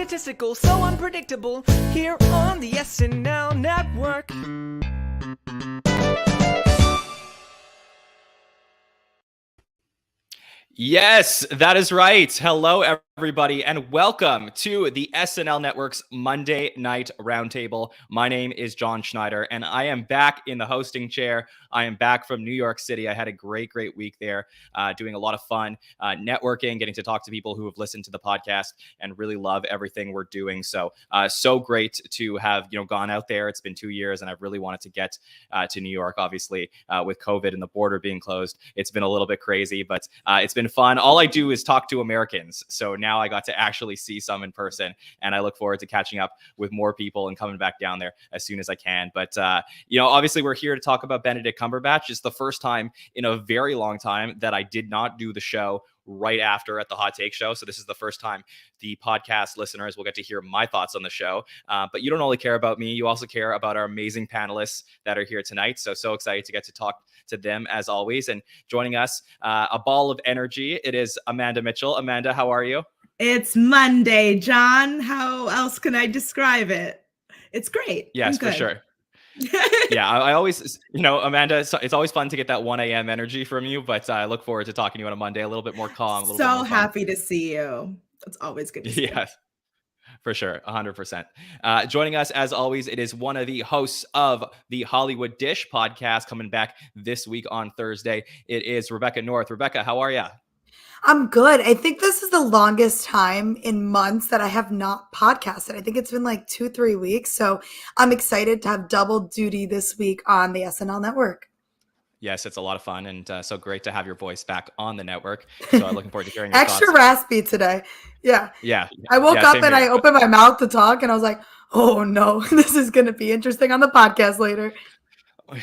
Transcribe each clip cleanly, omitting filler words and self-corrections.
statistical, so unpredictable, here on the SNL Network. Yes, that is right. Hello, everybody, and welcome to the SNL Network's Monday Night Roundtable. My name is Jon Schneider, and I am back in the hosting chair. I am back from New York City. I had a great week there, doing a lot of fun networking, getting to talk to people who have listened to the podcast and really love everything we're doing. So great to have gone out there. It's been 2 years, and I've really wanted to get to New York. Obviously, with COVID and the border being closed, it's been a little bit crazy, but it's been fun. All I do is talk to Americans. So now I got to actually see some in person, and I look forward to catching up with more people and coming back down there as soon as I can. But, obviously we're here to talk about Benedict Cumberbatch. It's the first time in a very long time that I did not do the show right after at the Hot Take Show. So this is the first time the podcast listeners will get to hear my thoughts on the show. But you don't only care about me, you also care about our amazing panelists that are here tonight. So excited to get to talk to them as always. And joining us, a ball of energy, it is Amanda Mitchell. Amanda, how are you? It's Monday, John. How else can I describe it? It's great. Yes, for sure. Yeah, I always, Amanda, it's always fun to get that 1 a.m. energy from you, but I look forward to talking to you on a Monday, a little bit more calm. So happy to see you. It's always good to see you. Yes, for sure, 100%. Joining us, as always, it is one of the hosts of the Hollywood Dish podcast, coming back this week on Thursday. It is Rebecca North. Rebecca, how are you? I'm good. I think this is the longest time in months that I have not podcasted. I think it's been like 2-3 weeks. So I'm excited to have double duty this week on the SNL Network. Yes, it's a lot of fun, and so great to have your voice back on the network. So I'm looking forward to hearing your Extra thoughts. raspy today. Yeah. I woke up and here. I opened my mouth to talk, and I was like, oh no, this is going to be interesting on the podcast later.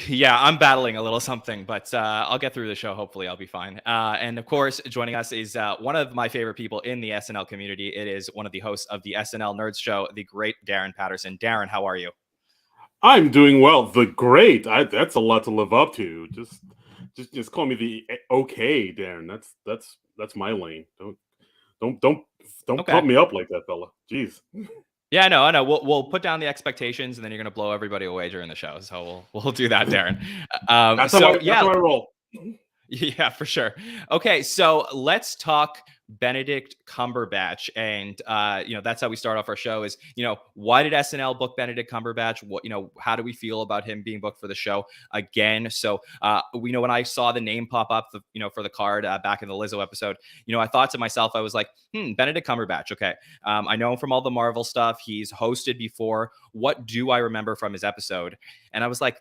Yeah, I'm battling a little something, but I'll get through the show. Hopefully I'll be fine. And of course, joining us is one of my favorite people in the SNL community. It is one of the hosts of the SNL Nerds Show, the great Darin Patterson. Darin, how are you? I'm doing well. The great. That's a lot to live up to. Just call me the okay, Darin. That's my lane. Don't pump me up like that, fella. Jeez. Yeah, I know. We'll put down the expectations, and then you're gonna blow everybody away during the show. So we'll do that, Darin. That's how I roll. Yeah, for sure. Okay, so let's talk Benedict Cumberbatch, and that's how we start off our show. Is why did SNL book Benedict Cumberbatch? What how do we feel about him being booked for the show again? So we know when I saw the name pop up, for the card back in the Lizzo episode, I thought to myself, I was like, Benedict Cumberbatch. Okay, I know him from all the Marvel stuff. He's hosted before. What do I remember from his episode? And I was like,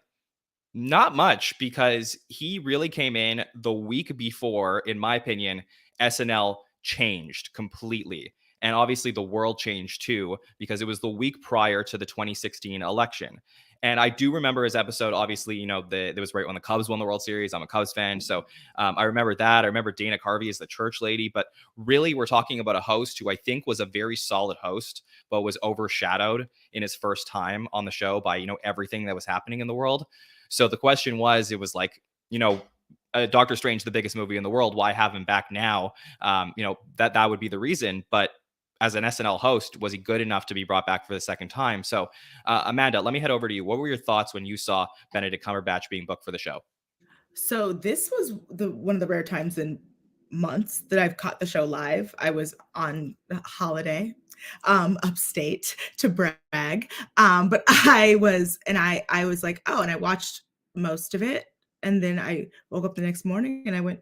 not much, because he really came in the week before, in my opinion, SNL changed completely. And obviously the world changed too, because it was the week prior to the 2016 election. And I do remember his episode, obviously, it was right when the Cubs won the World Series. I'm a Cubs fan. So I remember that. I remember Dana Carvey as the church lady. But really, we're talking about a host who I think was a very solid host, but was overshadowed in his first time on the show by, everything that was happening in the world. So the question was, it was like, Doctor Strange, the biggest movie in the world, why have him back now? That would be the reason. But as an SNL host, was he good enough to be brought back for the second time? So Amanda, let me head over to you. What were your thoughts when you saw Benedict Cumberbatch being booked for the show? So this was one of the rare times in months that I've caught the show live. I was on holiday upstate to brag, but I was like, oh, and I watched most of it, and then I woke up the next morning and I went,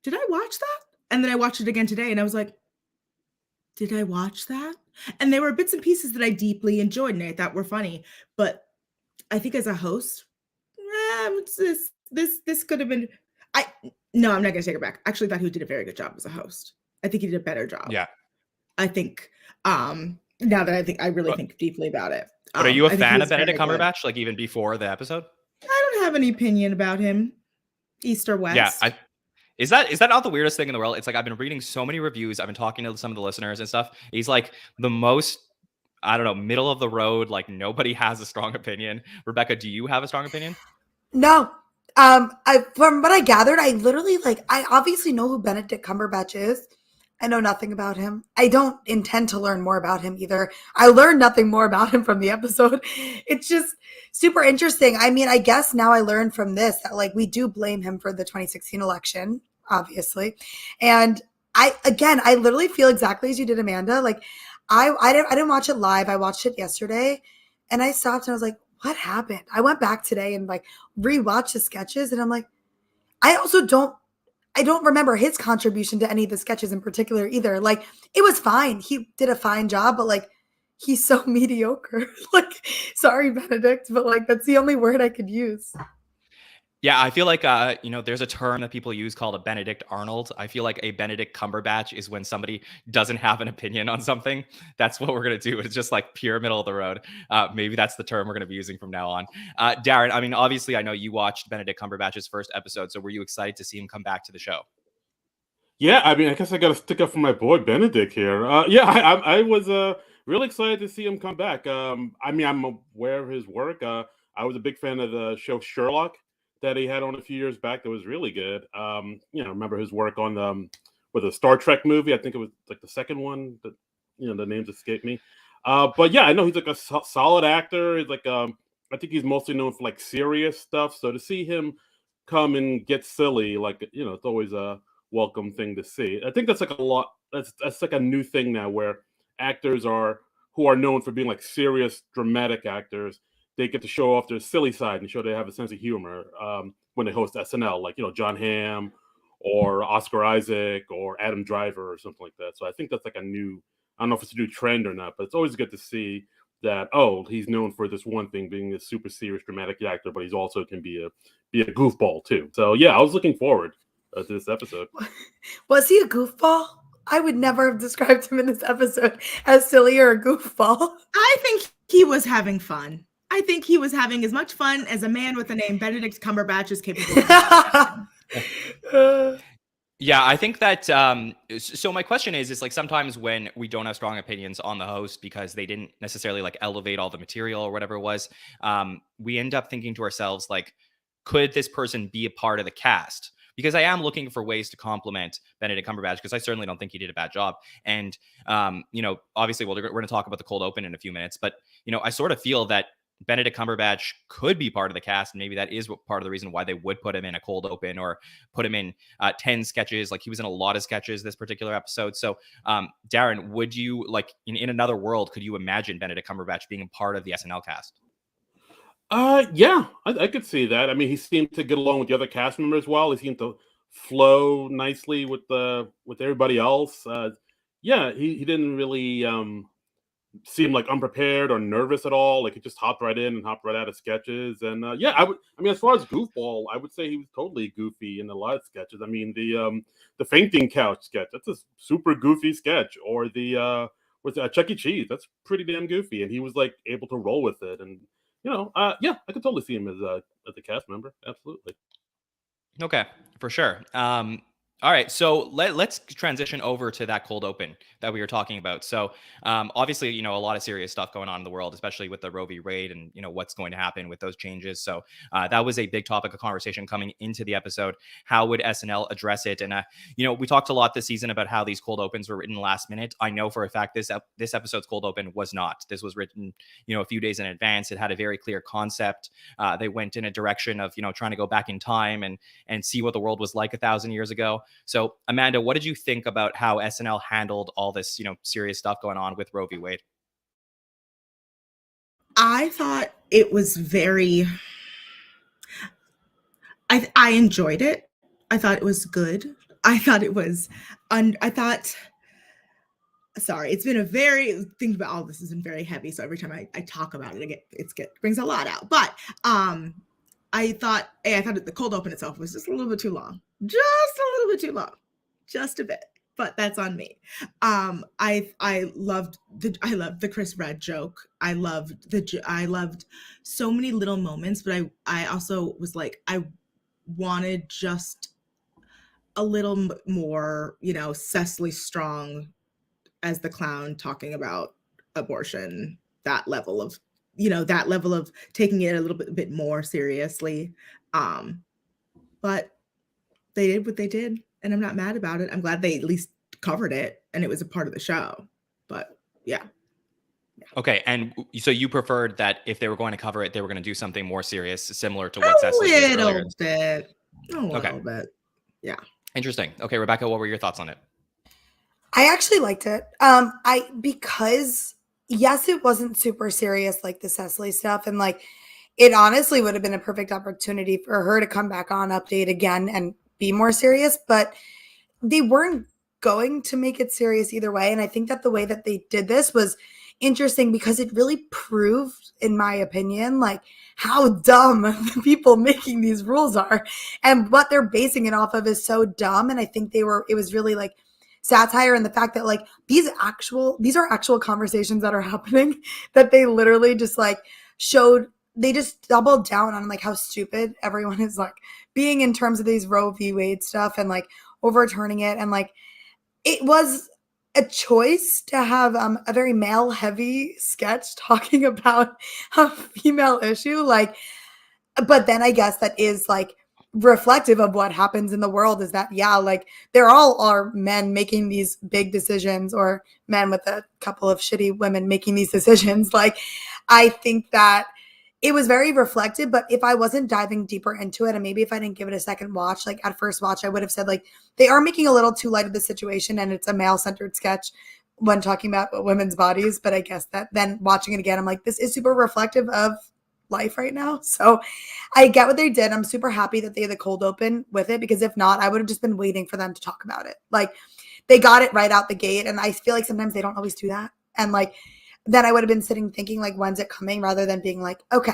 did I watch that? And then I watched it again today, and I was like, did I watch that? And there were bits and pieces that I deeply enjoyed and I thought were funny, but I think as a host, this could have been. No, I'm not going to take it back. Actually, I thought he did a very good job as a host. I think he did a better job. Yeah. I think now that I really think deeply about it. But are you a fan of Benedict Cumberbatch, like even before the episode? I don't have any opinion about him, East or West. Yeah. Is that not the weirdest thing in the world? It's like I've been reading so many reviews. I've been talking to some of the listeners and stuff. He's like the most, I don't know, middle of the road. Like nobody has a strong opinion. Rebecca, do you have a strong opinion? No. From what I gathered, I obviously know who Benedict Cumberbatch is. I know nothing about him. I don't intend to learn more about him either. I learned nothing more about him from the episode. It's just super interesting. I mean, I guess now I learned from this that like we do blame him for the 2016 election, obviously. And I literally feel exactly as you did, Amanda. Like I didn't watch it live. I watched it yesterday and I stopped and I was like, what happened? I went back today and like rewatched the sketches and I'm like, I don't remember his contribution to any of the sketches in particular either. Like it was fine. He did a fine job, but like he's so mediocre. Like, sorry, Benedict, but like that's the only word I could use. Yeah, I feel like there's a term that people use called a Benedict Arnold. I feel like a Benedict Cumberbatch is when somebody doesn't have an opinion on something. That's what we're gonna do. It's just like pure middle of the road. Maybe that's the term we're gonna be using from now on. Darin, I mean, obviously, I know you watched Benedict Cumberbatch's first episode, so were you excited to see him come back to the show? Yeah, I mean, I guess I got to stick up for my boy Benedict here. Yeah, I was really excited to see him come back. I mean, I'm aware of his work. I was a big fan of the show Sherlock that he had on a few years back. That was really good. Remember his work on with a Star Trek movie. I think it was like the second one. That the names escape me. But yeah, I know he's like a solid actor. He's like I think he's mostly known for like serious stuff. So to see him come and get silly, like it's always a welcome thing to see. I think that's like a lot. That's like a new thing now, where actors who are known for being like serious, dramatic actors, they get to show off their silly side and show they have a sense of humor when they host SNL, like John Hamm or Oscar Isaac or Adam Driver or something like that. So I think that's like a new. I don't know if it's a new trend or not, but it's always good to see that. Oh, he's known for this one thing, being a super serious, dramatic actor, but he's also can be a goofball too. So yeah, I was looking forward to this episode. Was he a goofball? I would never have described him in this episode as silly or a goofball. I think he was having fun. I think he was having as much fun as a man with the name Benedict Cumberbatch is capable of. Yeah, I think that, so my question is like sometimes when we don't have strong opinions on the host because they didn't necessarily like elevate all the material or whatever it was, we end up thinking to ourselves, like, could this person be a part of the cast? Because I am looking for ways to compliment Benedict Cumberbatch because I certainly don't think he did a bad job. And, obviously we're going to talk about the cold open in a few minutes, but, I sort of feel that Benedict Cumberbatch could be part of the cast. And maybe that is part of the reason why they would put him in a cold open or put him in 10 sketches. Like he was in a lot of sketches this particular episode. So Darin, would you like in another world, could you imagine Benedict Cumberbatch being a part of the SNL cast? Yeah, I could see that. I mean, he seemed to get along with the other cast members well. He seemed to flow nicely with everybody else. Yeah, he didn't really seem like unprepared or nervous at all. Like he just hopped right in and hopped right out of sketches. And yeah, I mean, as far as goofball, I would say he was totally goofy in a lot of sketches. I mean, the fainting couch sketch, that's a super goofy sketch. Or the Chuck E. Cheese, that's pretty damn goofy. And he was like able to roll with it. And yeah, I could totally see him as a cast member. Absolutely. Okay, for sure. All right, so let's transition over to that cold open that we were talking about. So obviously, a lot of serious stuff going on in the world, especially with the Roe v. Wade and, what's going to happen with those changes. So that was a big topic of conversation coming into the episode. How would SNL address it? And, we talked a lot this season about how these cold opens were written last minute. I know for a fact this episode's cold open was not. This was written, a few days in advance. It had a very clear concept. They went in a direction of, trying to go back in time and see what the world was like 1,000 years ago. So, Amanda, what did you think about how SNL handled all this, serious stuff going on with Roe v. Wade? I thought it was very. I enjoyed it. I thought it was good. I thought it was. Sorry, it's been a very. Think about all this has been very heavy. So every time I talk about it, it brings a lot out. But I thought the cold open itself was just a little bit too long. Just a little bit too long. Just a bit. But that's on me. I loved the Chris Redd joke. I loved so many little moments, but I also was like, I wanted just a little more, Cecily Strong as the clown talking about abortion, that level of taking it a little bit more seriously. But they did what they did, and I'm not mad about it. I'm glad they at least covered it and it was a part of the show. But yeah. Okay, and so you preferred that if they were going to cover it, they were going to do something more serious, similar to A what Cecily did earlier. little bit. A Okay. little bit. Yeah. Interesting. Okay, Rebecca, what were your thoughts on it? I actually liked it. Because yes, it wasn't super serious like the Cecily stuff, and like it honestly would have been a perfect opportunity for her to come back on Update again and be more serious, but they weren't going to make it serious either way. And I think that the way that they did this was interesting because it really proved, in my opinion, like how dumb the people making these rules are, and what they're basing it off of is so dumb. And I think it was really like satire, and the fact that like these are actual conversations that are happening, that they literally just like showed, they just doubled down on like how stupid everyone is like being in terms of these Roe v. Wade stuff and like overturning it. And like it was a choice to have a very male heavy sketch talking about a female issue, like, but then I guess that is like reflective of what happens in the world, is that yeah, like there all are men making these big decisions, or men with a couple of shitty women making these decisions. Like I think that it was very reflective, but if I wasn't diving deeper into it, and maybe if I didn't give it a second watch, like at first watch, I would have said like they are making a little too light of the situation, and it's a male-centered sketch when talking about women's bodies. But I guess that then watching it again, I'm like, this is super reflective of life right now. So I get what they did. I'm super happy that they had the cold open with it, because if not, I would have just been waiting for them to talk about it. Like they got it right out the gate, and I feel like sometimes they don't always do that. And like then I would have been sitting thinking like, when's it coming, rather than being like, okay,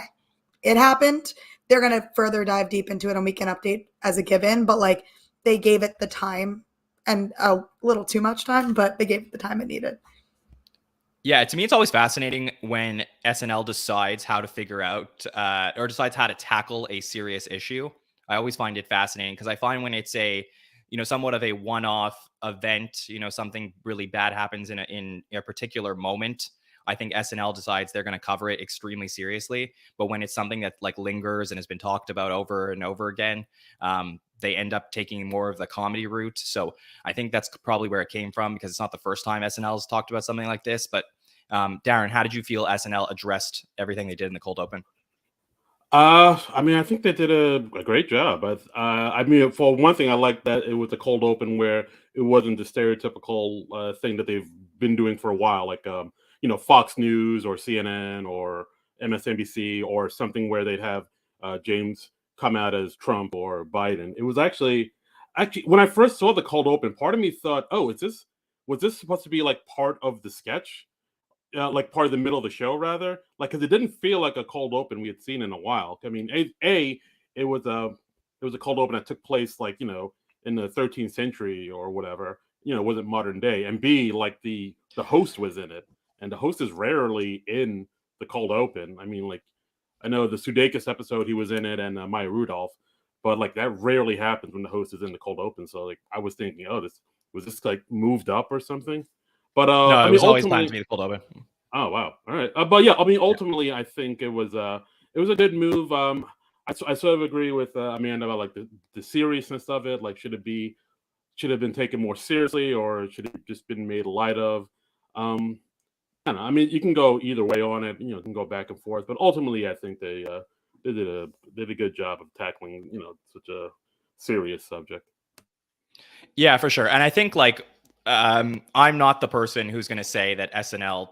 it happened. They're going to further dive deep into it and we can update as a given. But like they gave it the time, and a little too much time, but they gave it the time it needed. Yeah, to me, it's always fascinating when SNL decides how to figure out or decides how to tackle a serious issue. I always find it fascinating because I find when it's a, somewhat of a one-off event, something really bad happens in a particular moment, I think SNL decides they're going to cover it extremely seriously. But when it's something that like lingers and has been talked about over and over again, they end up taking more of the comedy route. So I think that's probably where it came from, because it's not the first time SNL has talked about something like this. But Darin, how did you feel SNL addressed everything they did in the cold open? I mean, I think they did a great job. I mean, for one thing, I like that it was a cold open where it wasn't the stereotypical thing that they've been doing for a while, like Fox News or CNN or MSNBC, or something where they'd have James come out as Trump or Biden. It was actually when I first saw the cold open, part of me thought, oh, was this supposed to be like part of the sketch? Like part of the middle of the show, rather, like, because it didn't feel like a cold open we had seen in a while. I mean, it was a cold open that took place like in the 13th century or whatever. It wasn't modern day. And B, like the host was in it, and the host is rarely in the cold open. I mean, like I know the Sudeikis episode he was in it, and Maya Rudolph, but like that rarely happens when the host is in the cold open. So like I was thinking, oh, this like moved up or something. But no, I it mean, was always planned to ultimately, be the cold open. oh wow, all right. But yeah, I mean, ultimately, I think it was a good move. I sort of agree with Amanda about like the seriousness of it. Like, should have been taken more seriously, or should it just been made light of? I don't know. I mean, you can go either way on it. You can go back and forth. But ultimately, I think they did a good job of tackling such a serious subject. Yeah, for sure. And I think like I'm not the person who's going to say that SNL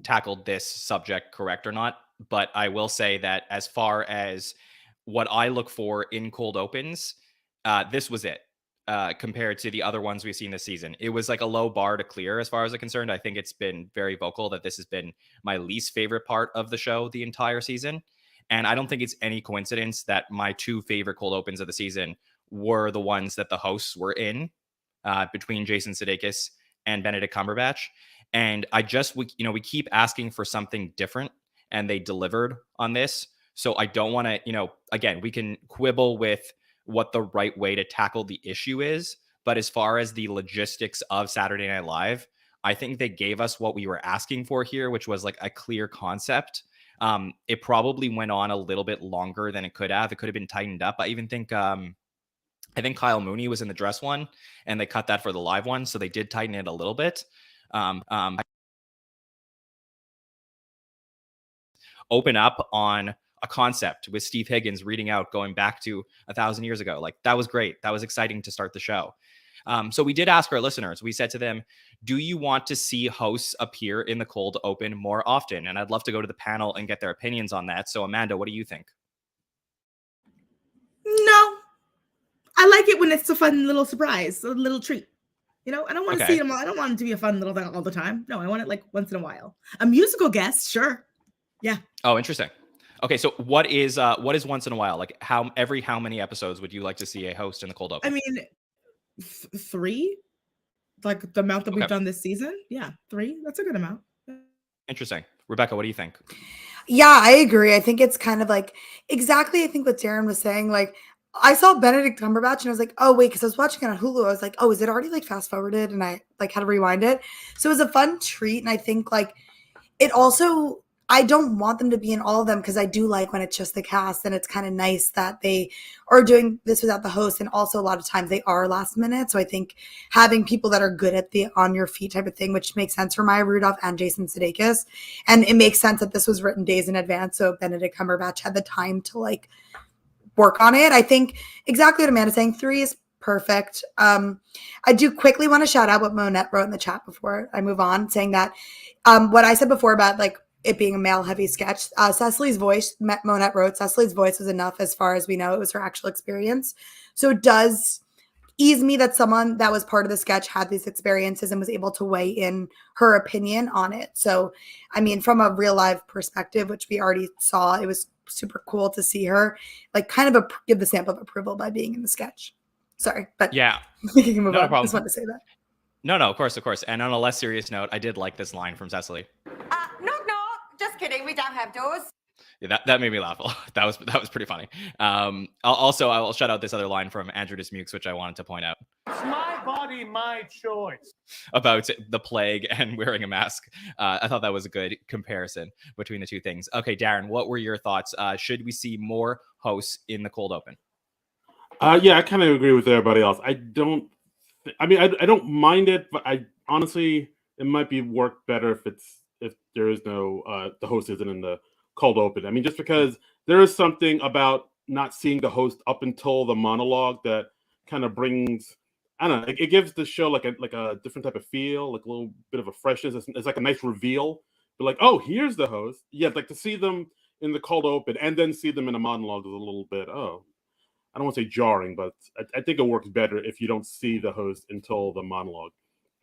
tackled this subject correct or not, but I will say that as far as what I look for in cold opens, this was it. Compared to the other ones we've seen this season, it was like a low bar to clear as far as I'm concerned. I think it's been very vocal that this has been my least favorite part of the show the entire season. And I don't think it's any coincidence that my two favorite cold opens of the season were the ones that the hosts were in, between Jason Sudeikis and Benedict Cumberbatch. And we keep asking for something different, and they delivered on this. So I don't want to, again, we can quibble with what the right way to tackle the issue is. But as far as the logistics of Saturday Night Live, I think they gave us what we were asking for here, which was like a clear concept. It probably went on a little bit longer than it could have. It could have been tightened up. I even think I think Kyle Mooney was in the dress one, and they cut that for the live one, so they did tighten it a little bit. Open up on a concept with Steve Higgins reading out going back to 1,000 years ago. Like, that was great. That was exciting to start the show. So we did ask our listeners. We said to them, do you want to see hosts appear in the cold open more often? And I'd love to go to the panel and get their opinions on that. So Amanda, what do you think? No, I like it when it's a fun little surprise, a little treat. You know, I don't want to see them. I don't want it to be a fun little thing all the time. No, I want it like once in a while. A musical guest, sure. Yeah. Oh, interesting. Okay, so what is once in a while? Like how many episodes would you like to see a host in the cold open? I mean, 3, like the amount that we've done this season. Yeah, 3. That's a good amount. Interesting. Rebecca, what do you think? Yeah, I agree. I think it's kind of like exactly, I think what Darin was saying. Like, I saw Benedict Cumberbatch and I was like, oh, wait, because I was watching it on Hulu. I was like, oh, is it already like fast forwarded? And I like had to rewind it. So it was a fun treat. And I think like it also, I don't want them to be in all of them because I do like when it's just the cast, and it's kind of nice that they are doing this without the host. And also a lot of times they are last minute. So I think having people that are good at the on your feet type of thing, which makes sense for Maya Rudolph and Jason Sudeikis. And it makes sense that this was written days in advance. So Benedict Cumberbatch had the time to like work on it. I think exactly what Amanda's saying. 3 is perfect. I do quickly want to shout out what Monette wrote in the chat before I move on, saying that what I said before about like it being a male heavy sketch, Cecily's voice, Monette wrote, Cecily's voice was enough as far as we know. It was her actual experience. So it does ease me that someone that was part of the sketch had these experiences and was able to weigh in her opinion on it. So, I mean, from a real live perspective, which we already saw, it was super cool to see her like kind of give the stamp of approval by being in the sketch. Sorry, but yeah, we can move on. Problem. I just wanted to say that. No, of course. And on a less serious note, I did like this line from Cecily. Knock, just kidding. We don't have doors. Yeah, that made me laugh a lot. That was pretty funny. I will shout out this other line from Andrew Dismukes, which I wanted to point out. It's my body, my choice. About the plague and wearing a mask. I thought that was a good comparison between the two things. Okay, Darin, what were your thoughts? Should we see more hosts in the cold open? Yeah, I kind of agree with everybody else. I don't mind it, but I honestly, it might be work better if there is no the host isn't in the cold open. I mean, just because there is something about not seeing the host up until the monologue that kind of brings, I don't know, it gives the show like a different type of feel, like a little bit of a freshness. It's like a nice reveal. But like, oh, here's the host. Yeah, like to see them in the cold open and then see them in a monologue is a little bit, I don't want to say jarring, but I think it works better if you don't see the host until the monologue.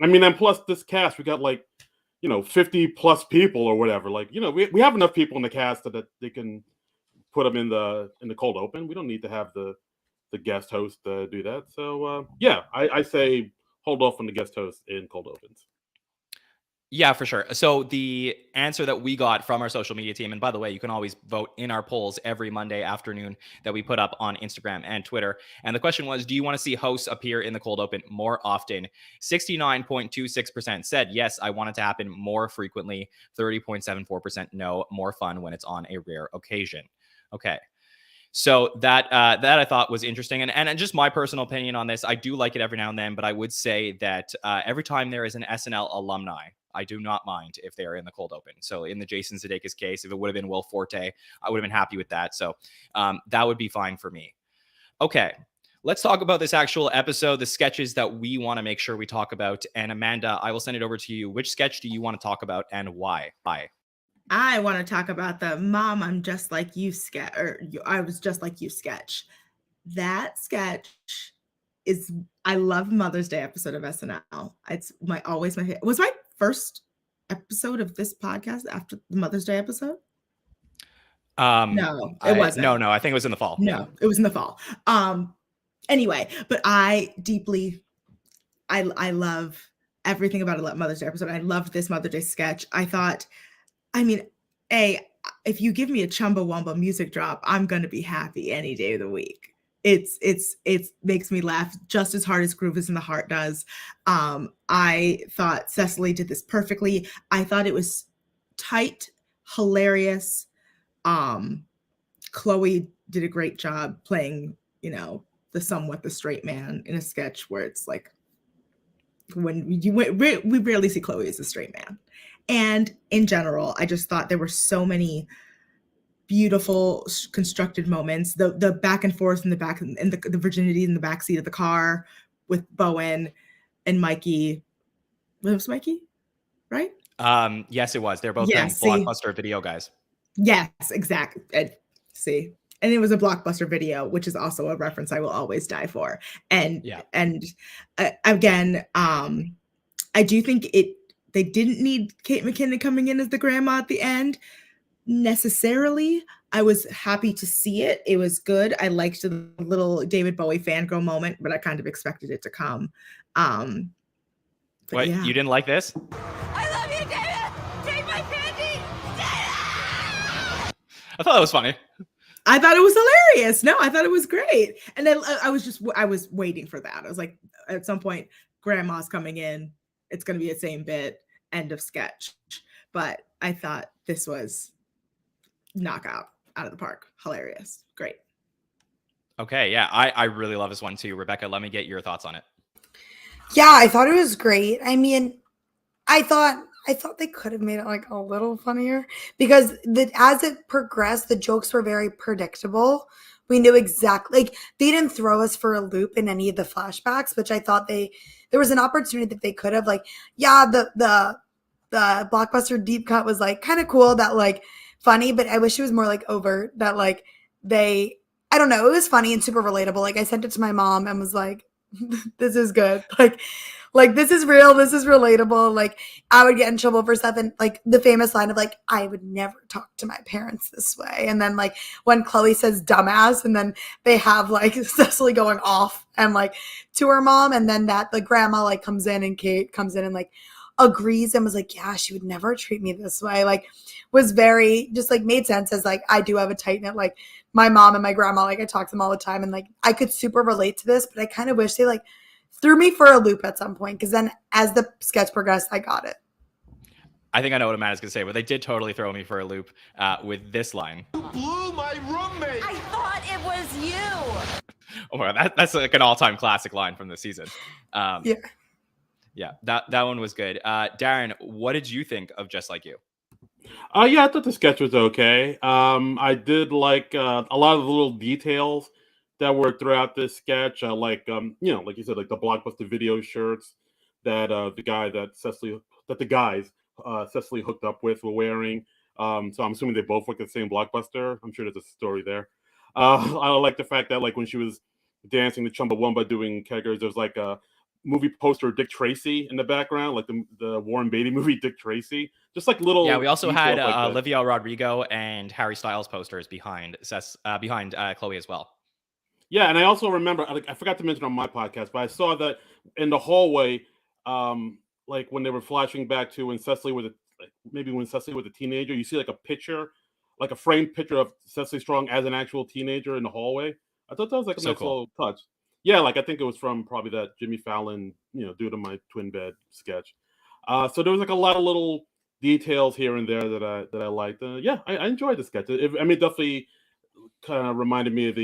I mean, and plus this cast, we got 50 plus people or whatever. Like, we have enough people in the cast that they can put them in the cold open. We don't need to have the guest host do that. So yeah, I say hold off on the guest host in cold opens. Yeah, for sure. So the answer that we got from our social media team, and by the way, you can always vote in our polls every Monday afternoon that we put up on Instagram and Twitter. And the question was, do you want to see hosts appear in the cold open more often? 69.26% said, yes, I want it to happen more frequently. 30.74% no, more fun when it's on a rare occasion. Okay. So that I thought was interesting. And just my personal opinion on this, I do like it every now and then, but I would say that every time there is an SNL alumni, I do not mind if they are in the cold open. So in the Jason Sudeikis case, if it would have been Will Forte, I would have been happy with that. So that would be fine for me. Okay, let's talk about this actual episode, the sketches that we want to make sure we talk about. And Amanda, I will send it over to you. Which sketch do you want to talk about and why? Bye. I want to talk about the Mom, I'm Just Like You sketch, or I Was Just Like You sketch. That sketch is, I love Mother's Day episode of SNL. It's always my favorite. Was my first episode of this podcast after the Mother's Day episode? No, it wasn't. No, I think it was in the fall. No, it was in the fall. Anyway, but I love everything about a Mother's Day episode. I loved this Mother's Day sketch. I thought, I mean, if you give me a Chumbawamba music drop, I'm gonna be happy any day of the week. It makes me laugh just as hard as Groove Is in the Heart does. I thought Cecily did this perfectly. I thought it was tight, hilarious. Chloe did a great job playing, the the straight man in a sketch where it's like we rarely see Chloe as a straight man. And in general, I just thought there were so many beautiful constructed moments. The back and forth in the back and the virginity in the back seat of the car with Bowen and Mikey. It was Mikey, right? Yes, it was. They're both Blockbuster Video guys. Yes, exactly. And it was a Blockbuster Video, which is also a reference I will always die for. And again, I do think they didn't need Kate McKinnon coming in as the grandma at the end necessarily. I was happy to see it. It was good. I liked the little David Bowie fangirl moment, but I kind of expected it to come. What, you didn't like this? I love you, David! Take my candy! I thought that was funny. I thought it was hilarious. No, I thought it was great. And then I was waiting for that. I was like, at some point, grandma's coming in. It's going to be the same bit. End of sketch. But I thought this was knockout out of the park. Hilarious. Great. Okay. Yeah. I really love this one too. Rebecca, let me get your thoughts on it. Yeah, I thought it was great. I mean, I thought they could have made it like a little funnier because as it progressed, the jokes were very predictable. We knew exactly, like, they didn't throw us for a loop in any of the flashbacks, which I thought there was an opportunity that they could have, like, yeah, the Blockbuster deep cut was like kind of cool, that like funny, but I wish it was more like overt, that like I don't know, it was funny and super relatable. Like, I sent it to my mom and was like, this is good. Like this is real. This is relatable. Like, I would get in trouble for stuff. And like the famous line of like, I would never talk to my parents this way. And then like when Chloe says dumbass, and then they have like Cecily going off and like to her mom. And then that the grandma like comes in, and Kate comes in and like agrees and was like, yeah, she would never treat me this way. Like, was very just like made sense as like, I do have a tight knit, like my mom and my grandma, like I talk to them all the time, and like I could super relate to this, but I kind of wish they like threw me for a loop at some point, because then as the sketch progressed, I got it. I think I know what Amanda's gonna say, but they did totally throw me for a loop with this line. You blew my roommate! I thought it was you! Oh, that's like an all-time classic line from the season. Yeah, that one was good. Darin, what did you think of Just Like You? Yeah, I thought the sketch was okay. I did like a lot of the little details that were throughout this sketch. Like like you said, like the Blockbuster Video shirts that the guys Cecily hooked up with were wearing. So I'm assuming they both work at the same Blockbuster. I'm sure there's a story there. I like the fact that like when she was dancing the Chumbawamba doing keggers, there's like a movie poster of Dick Tracy in the background, like the Warren Beatty movie Dick Tracy. Just like little. Yeah, we also had like Olivia Rodrigo and Harry Styles posters behind Chloe as well. Yeah, and I also remember, like, I forgot to mention on my podcast, but I saw that in the hallway, like when they were flashing back to when Cecily was a teenager, you see like a picture, like a framed picture of Cecily Strong as an actual teenager in the hallway. I thought that was like a nice little touch. Yeah, like I think it was from probably that Jimmy Fallon, due to my twin bed sketch. So there was like a lot of little details here and there that I liked. Yeah, I enjoyed the sketch. It definitely kind of reminded me of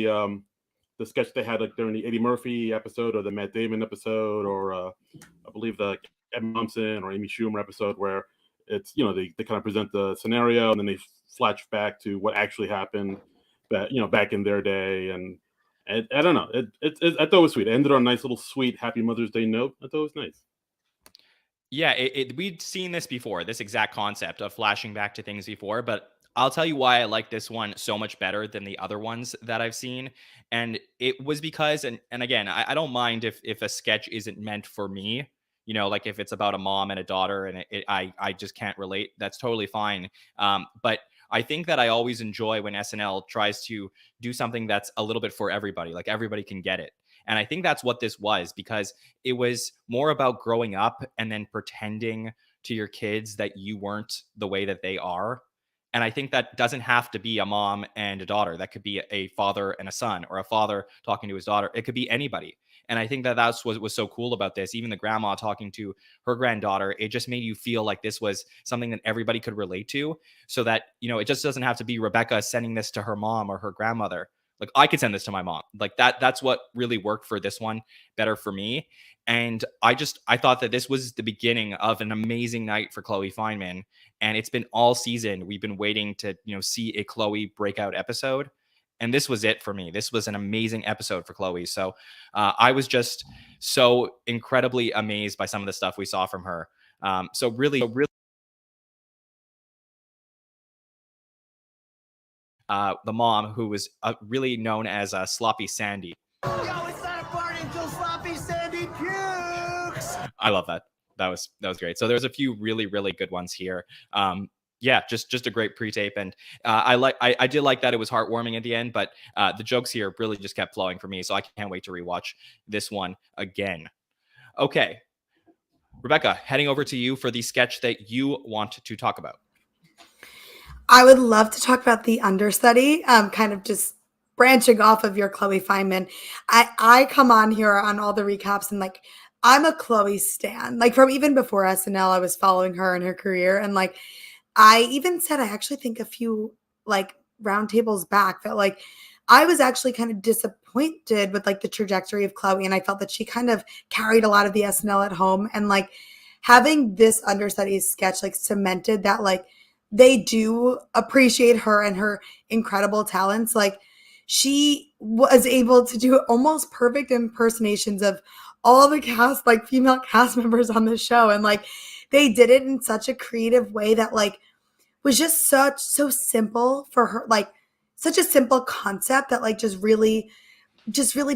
the sketch they had like during the Eddie Murphy episode or the Matt Damon episode, or I believe the Ed Thompson or Amy Schumer episode, where it's they kind of present the scenario and then they flash back to what actually happened, back in their day. And I don't know, I thought it was sweet. It ended on a nice little sweet Happy Mother's Day note. I thought it was nice. Yeah, we'd seen this before, this exact concept of flashing back to things before, but I'll tell you why I like this one so much better than the other ones that I've seen. And it was because, and again, I don't mind if a sketch isn't meant for me, like if it's about a mom and a daughter and I just can't relate, that's totally fine. But I think that I always enjoy when SNL tries to do something that's a little bit for everybody, like everybody can get it. And I think that's what this was, because it was more about growing up and then pretending to your kids that you weren't the way that they are. And I think that doesn't have to be a mom and a daughter. That could be a father and a son, or a father talking to his daughter. It could be anybody. And I think that that's what was so cool about this. Even the grandma talking to her granddaughter, it just made you feel like this was something that everybody could relate to, so that, it just doesn't have to be Rebecca sending this to her mom or her grandmother. like I could send this to my mom. Like that's what really worked for this one better for me. And I thought that this was the beginning of an amazing night for Chloe Fineman. And it's been all season. We've been waiting to, see a Chloe breakout episode. And this was it for me. This was an amazing episode for Chloe. So I was just so incredibly amazed by some of the stuff we saw from her. So really, the mom, who was really known as Sloppy Sandy. Yo, it's not a party until Sloppy Sandy pukes. I love that. That was great. So there's a few really, really good ones here. Yeah, just a great pre-tape, and I did like that it was heartwarming at the end, but the jokes here really just kept flowing for me. So I can't wait to rewatch this one again. Okay, Rebecca, heading over to you for the sketch that you want to talk about. I would love to talk about the Understudy, kind of just branching off of your Chloe Fineman. I come on here on all the recaps and like, I'm a Chloe stan. Like from even before SNL, I was following her and her career. And like, I even said, I actually think a few like roundtables back that like, I was actually kind of disappointed with like the trajectory of Chloe. And I felt that she kind of carried a lot of the SNL at home. And like having this Understudy sketch like cemented that like, they do appreciate her and her incredible talents. Like she was able to do almost perfect impersonations of all the cast, like female cast members on the show. And like, they did it in such a creative way that like was just so simple for her, like such a simple concept that like just really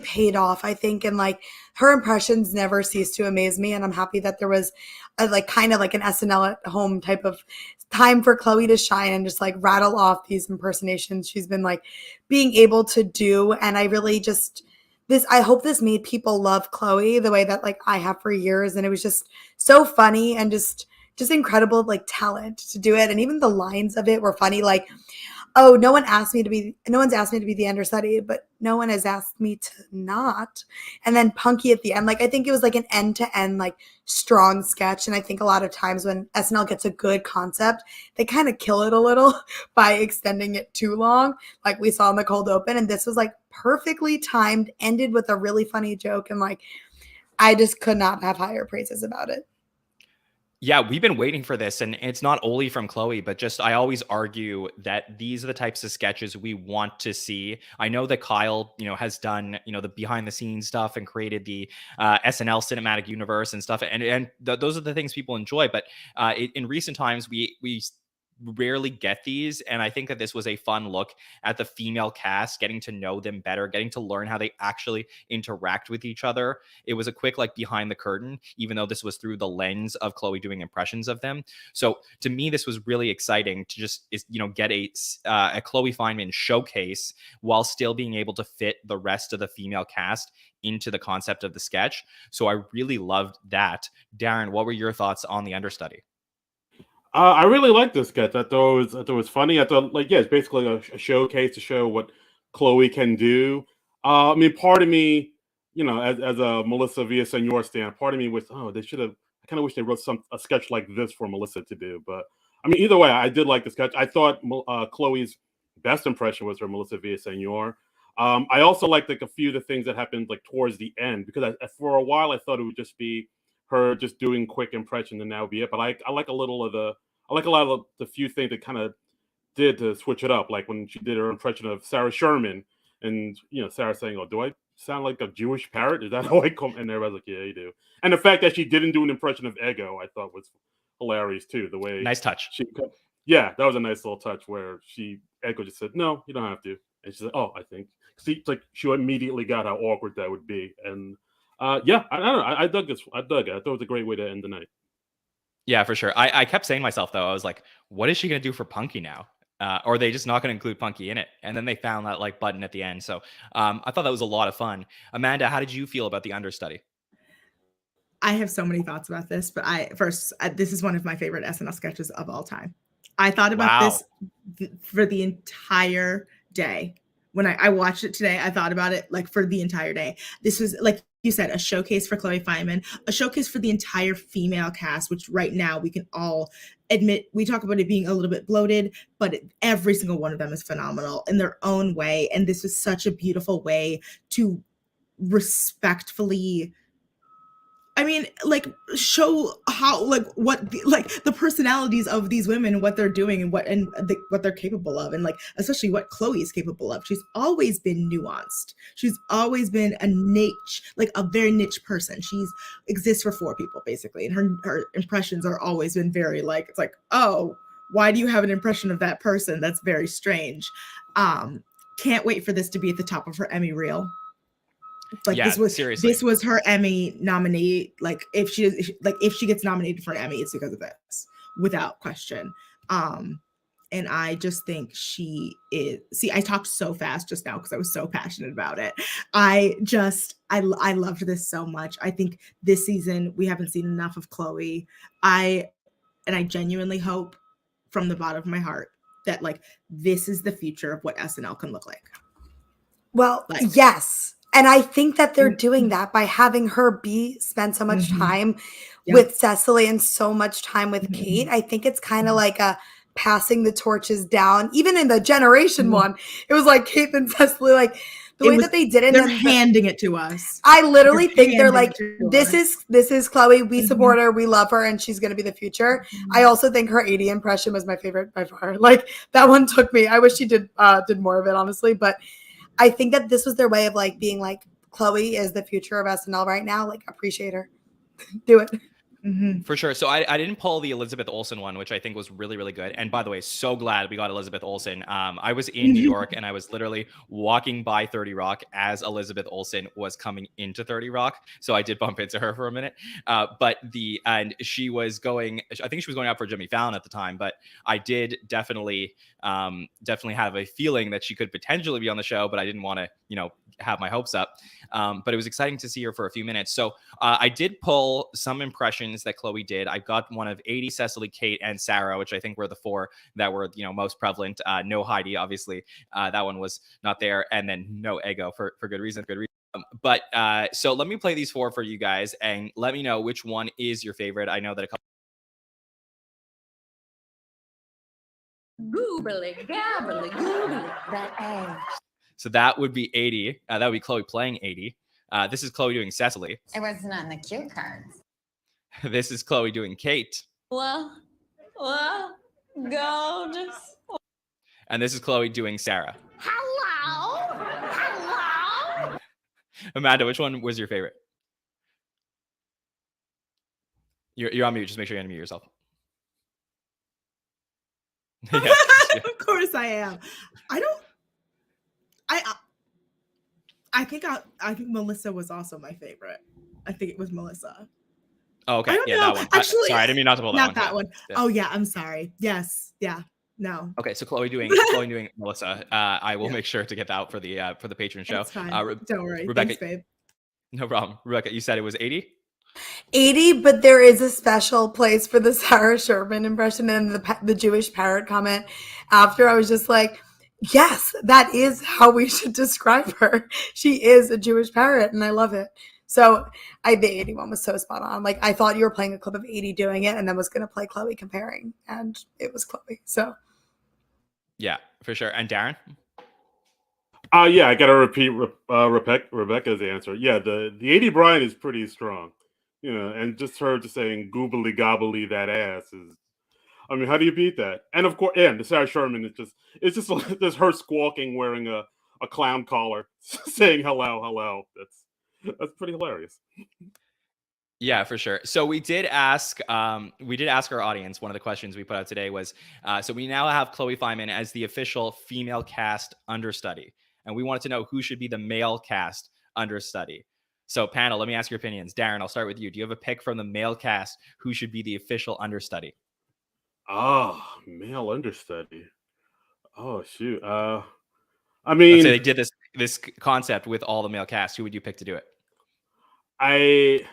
paid off, I think. And like her impressions never cease to amaze me. And I'm happy that there was a like kind of like an SNL at home type of time for Chloe to shine and just like rattle off these impersonations she's been like being able to do. And I really I hope this made people love Chloe the way that like I have for years. And it was just so funny and just incredible like talent to do it. And even the lines of it were funny. Like, oh, no one's asked me to be the Understudy, but no one has asked me to not. And then Punky at the end. Like, I think it was like an end-to-end, like, strong sketch. And I think a lot of times when SNL gets a good concept, they kind of kill it a little by extending it too long, like we saw in the cold open. And this was like perfectly timed, ended with a really funny joke. And like, I just could not have higher praises about it. Yeah, we've been waiting for this, and it's not only from Chloe, but just I always argue that these are the types of sketches we want to see. I know that Kyle, has done, the behind the scenes stuff and created the SNL cinematic universe and stuff, and those are the things people enjoy. But in recent times, we rarely get these, and I think that this was a fun look at the female cast, getting to know them better, getting to learn how they actually interact with each other. It was a quick like behind the curtain, even though this was through the lens of Chloe doing impressions of them. So to me, this was really exciting to just get a Chloe Fineman showcase while still being able to fit the rest of the female cast into the concept of the sketch. So I really loved that. Darin, what were your thoughts on the Understudy? I really liked this sketch. I thought it was funny. I thought, like, yeah, it's basically a showcase to show what Chloe can do. I mean, part of me, as a Melissa Villaseñor stan, part of me was, they should have. I kind of wish they wrote a sketch like this for Melissa to do. But I mean, either way, I did like the sketch. I thought Chloe's best impression was her Melissa Villaseñor. I also liked like a few of the things that happened like towards the end, because for a while I thought it would just be her just doing quick impression and that would be it. But I like a lot of the few things that kind of did to switch it up, like when she did her impression of Sarah Sherman, and Sarah saying, "Oh, do I sound like a Jewish parrot? Is that how I come?" And everybody's like, "Yeah, you do." And the fact that she didn't do an impression of Ego, I thought was hilarious too. The way nice touch. That was a nice little touch where Ego just said, "No, you don't have to," and she said, "Oh, I think." See, like she immediately got how awkward that would be, and I don't know. I dug this. I dug it. I thought it was a great way to end the night. Yeah, for sure. I kept saying to myself, though, I was like, what is she going to do for Punky now? Or are they just not going to include Punky in it? And then they found that like button at the end. So I thought that was a lot of fun. Amanda, how did you feel about the Understudy? I have so many thoughts about this, but this is one of my favorite SNL sketches of all time. I thought about this for the entire day. When I watched it today, I thought about it like for the entire day. This was, like you said, a showcase for Chloe Fineman, a showcase for the entire female cast, which right now we can all admit, we talk about it being a little bit bloated, but every single one of them is phenomenal in their own way. And this was such a beautiful way to respectfully, I mean, like, show how, like, what the personalities of these women, what they're doing, and what they're capable of, and like especially what Chloe is capable of. She's always been nuanced. She's always been a niche, like a very niche person. She's exists for 4 people basically, and her impressions are always been very like, it's like, oh, why do you have an impression of that person? That's very strange. Can't wait for this to be at the top of her Emmy reel. Like, Yeah, seriously. this was her Emmy nominee. Like, if she gets nominated for an Emmy, it's because of this, without question. And I just think she is. See, I talked so fast just now because I was so passionate about it. I loved this so much. I think this season we haven't seen enough of Chloe. I genuinely hope from the bottom of my heart that like this is the future of what SNL can look like. Well, yes. And I think that they're doing that by having her spend so much time with Cecily and so much time with Kate. I think it's kind of like a passing the torches down. Even in the Generation one, it was like Kate and Cecily, like the way that they did it. They're handing it to us. I literally think they're like, this is Chloe. We support her. We love her. And she's going to be the future. I also think her 80 impression was my favorite by far. Like, that one took me. I wish she did more of it, honestly. But I think that this was their way of like being like, Chloe is the future of SNL right now. Like, appreciate her. Do it. For sure. So I didn't pull the Elizabeth Olsen one, which I think was really, really good. And by the way, so glad we got Elizabeth Olsen. I was in New York and I was literally walking by 30 Rock as Elizabeth Olsen was coming into 30 Rock. So I did bump into her for a minute. And she was going, I think she was going out for Jimmy Fallon at the time, but I did definitely have a feeling that she could potentially be on the show, but I didn't want to, have my hopes up. But it was exciting to see her for a few minutes. So I did pull some impressions that Chloe did. I got one of 80, Cecily, Kate, and Sarah, which I think were the 4 that were, most prevalent. No Heidi, obviously. That one was not there. And then no Ego for good reason. So let me play these 4 for you guys and let me know which one is your favorite. I know that a couple. Goobly, gabbly, goobly, that ass. So that would be 80. That would be Chloe playing 80. This is Chloe doing Cecily. It wasn't on the cue cards. This is Chloe doing Kate. Well, go just. And this is Chloe doing Sarah. Hello? Amanda, which one was your favorite? You're on mute. Just make sure you unmute yourself. Yeah. Of course I am. I think Melissa was also my favorite. I think it was Melissa. Oh, okay. I don't know. That one. Actually, sorry, I didn't mean not to pull that one. Not that one. Yeah. Oh yeah, I'm sorry. Yes. Yeah. No. Okay, so Chloe doing Melissa. I will make sure to get that out for the patron show. That's fine. Don't worry. Rebecca, thanks, babe. No problem. Rebecca, you said it was 80? 80, but there is a special place for the Sarah Sherman impression and the Jewish parrot comment after. I was just like, yes, that is how we should describe her. She is a Jewish parrot, and I love it. So the 81 was so spot on. Like, I thought you were playing a clip of 80 doing it, and then was going to play Chloe comparing, and it was Chloe. So, yeah, for sure. And Darin? Yeah, I got to repeat Rebecca's answer. Yeah, the 80 Brian is pretty strong, and just her just saying goobly gobbly that ass is. I mean, how do you beat that? And of course, the Sarah Sherman is just just her squawking, wearing a clown collar, saying hello. That's pretty hilarious. Yeah, for sure. So we did ask our audience. One of the questions we put out today was, so we now have Chloe Fineman as the official female cast understudy, and we wanted to know who should be the male cast understudy. So panel, let me ask your opinions. Darin, I'll start with you. Do you have a pick from the male cast who should be the official understudy? Oh, male understudy. Oh shoot. I mean, let's say they did this concept with all the male cast. Who would you pick to do it? I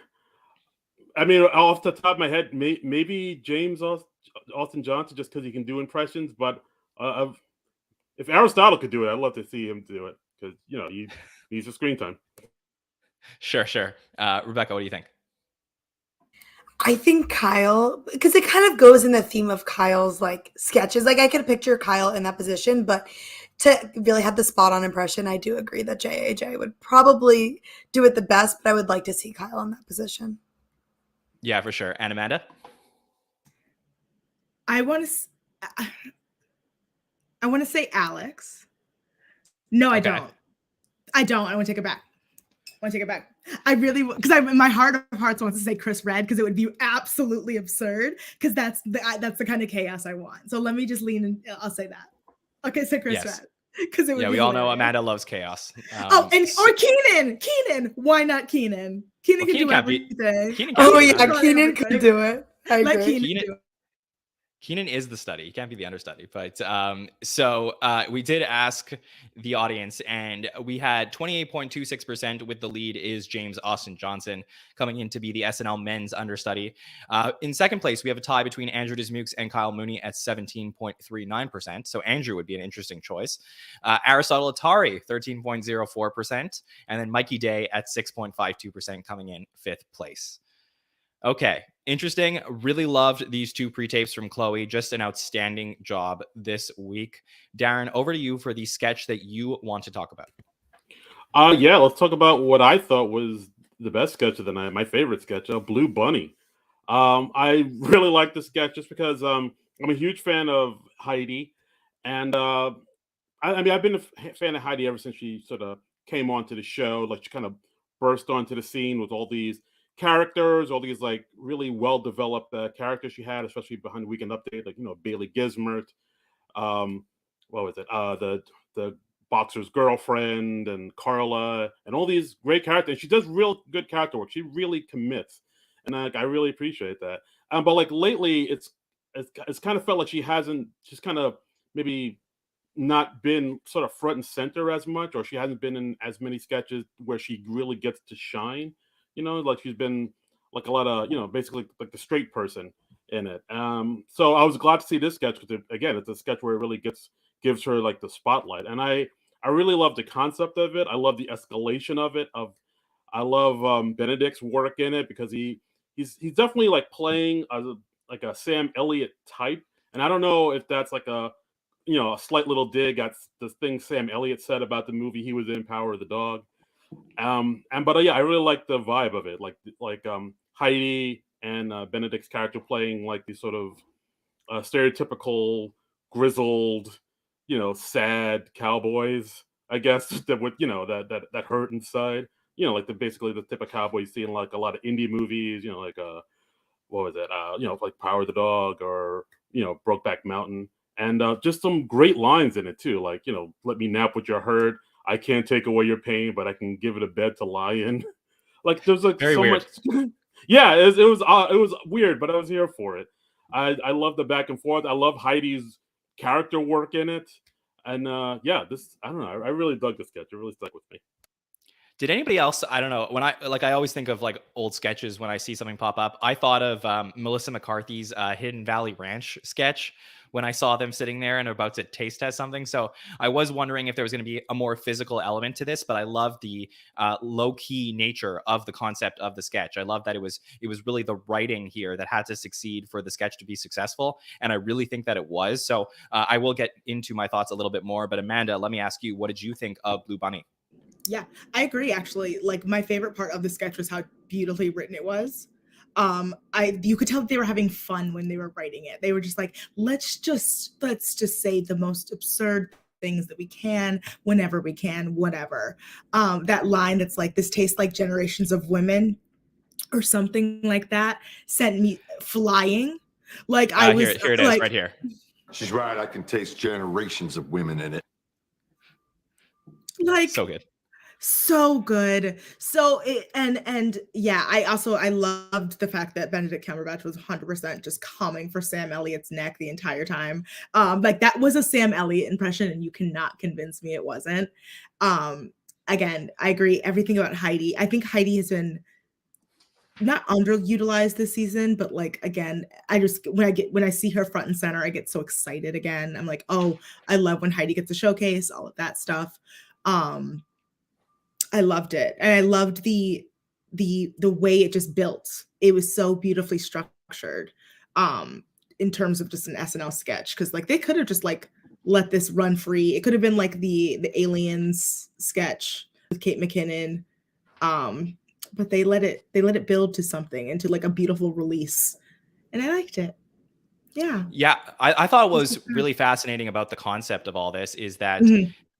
mean, off the top of my head, maybe James Austin Johnson, just because he can do impressions. But if Aristotle could do it, I'd love to see him do it because he needs a screen time. Sure. Rebecca, what do you think? I think Kyle, because it kind of goes in the theme of Kyle's like sketches. Like I could picture Kyle in that position, but to really have the spot on impression, I do agree that JAJ would probably do it the best, but I would like to see Kyle in that position. Yeah, for sure. And Amanda? I want to say Alex. No, I Okay. don't. I want to take it back. I really, because I'm my heart of hearts wants to say Chris Red because it would be absolutely absurd because that's the kind of chaos I want. So let me just lean in. I'll say that. Okay, so Chris Red because it would. Yeah, be we all know hilarious. Amanda loves chaos. Or Keenan. Why not Keenan? Keenan can do everything. Keenan could do it. I Let agree. Keenan do it. Keenan is the study. He can't be the understudy. But so we did ask the audience, and we had 28.26% with the lead is James Austin Johnson coming in to be the SNL men's understudy. In second place, we have a tie between Andrew Dismukes and Kyle Mooney at 17.39%. So Andrew would be an interesting choice. Aristotle Atari, 13.04%. And then Mikey Day at 6.52% coming in fifth place. Okay, interesting. Really loved these two pre-tapes from Chloe. Just an outstanding job this week. Darin, over to you for the sketch that you want to talk about. Yeah, let's talk about what I thought was the best sketch of the night. My favorite sketch, Blue Bunny. I really like the sketch just because I'm a huge fan of Heidi, and I mean I've been a fan of Heidi ever since she sort of came onto the show. Like she kind of burst onto the scene with all these characters, all these like really well developed characters she had, especially behind the Weekend Update, like Bailey Gizmert, what was it? The boxer's girlfriend and Carla, and all these great characters. She does real good character work. She really commits, and I really appreciate that. But like lately, it's kind of felt like she's kind of maybe not been sort of front and center as much, or she hasn't been in as many sketches where she really gets to shine. Like she's been like a lot of, basically like the straight person in it. So I was glad to see this sketch because again, it's a sketch where it really gives her like the spotlight. And I really love the concept of it. I love the escalation of it. I love Benedict's work in it because he's definitely like playing like a Sam Elliott type. And I don't know if that's like a slight little dig at the thing Sam Elliott said about the movie he was in, Power of the Dog. But I really like the vibe of it, like Heidi and Benedict's character playing like these sort of stereotypical grizzled, sad cowboys, I guess, that would that hurt inside, like basically the type of cowboy you see in like a lot of indie movies, like what was it, like Power of the Dog or Brokeback Mountain, and just some great lines in it too, like let me nap with your herd. I can't take away your pain, but I can give it a bed to lie in. Like there's like Very so weird. much. Yeah, it was weird, but I was here for it. I love the back and forth. I love Heidi's character work in it, and I don't know. I really dug the sketch. It really stuck with me. Did anybody else? I don't know. When I always think of like old sketches when I see something pop up. I thought of Melissa McCarthy's Hidden Valley Ranch sketch when I saw them sitting there and about to taste test something. So I was wondering if there was going to be a more physical element to this, but I love the low key nature of the concept of the sketch. I love that it was really the writing here that had to succeed for the sketch to be successful, and I really think that it was. So I will get into my thoughts a little bit more. But Amanda, let me ask you, what did you think of Blue Bunny? Yeah, I agree. Actually, like my favorite part of the sketch was how beautifully written it was. You could tell that they were having fun when they were writing it. They were just like, let's just say the most absurd things that we can whenever we can, whatever. That line that's like, this tastes like generations of women or something like that sent me flying. Like I was here it is, right here. She's right. I can taste generations of women in it. Like So good. So good. I loved the fact that Benedict Cumberbatch was 100% just coming for Sam Elliott's neck the entire time. Like that was a Sam Elliott impression, and you cannot convince me it wasn't. Again, I agree everything about Heidi. I think Heidi has been not underutilized this season, but like again, when I see her front and center, I get so excited again. I'm like, oh, I love when Heidi gets a showcase, all of that stuff. I loved it. And I loved the the way it just built. It was so beautifully structured in terms of just an SNL sketch, because like they could have just like let this run free. It could have been like the Aliens sketch with Kate McKinnon, but they let it build to something, into like a beautiful release, and I liked it. Yeah, I thought what was really fascinating about the concept of all this is that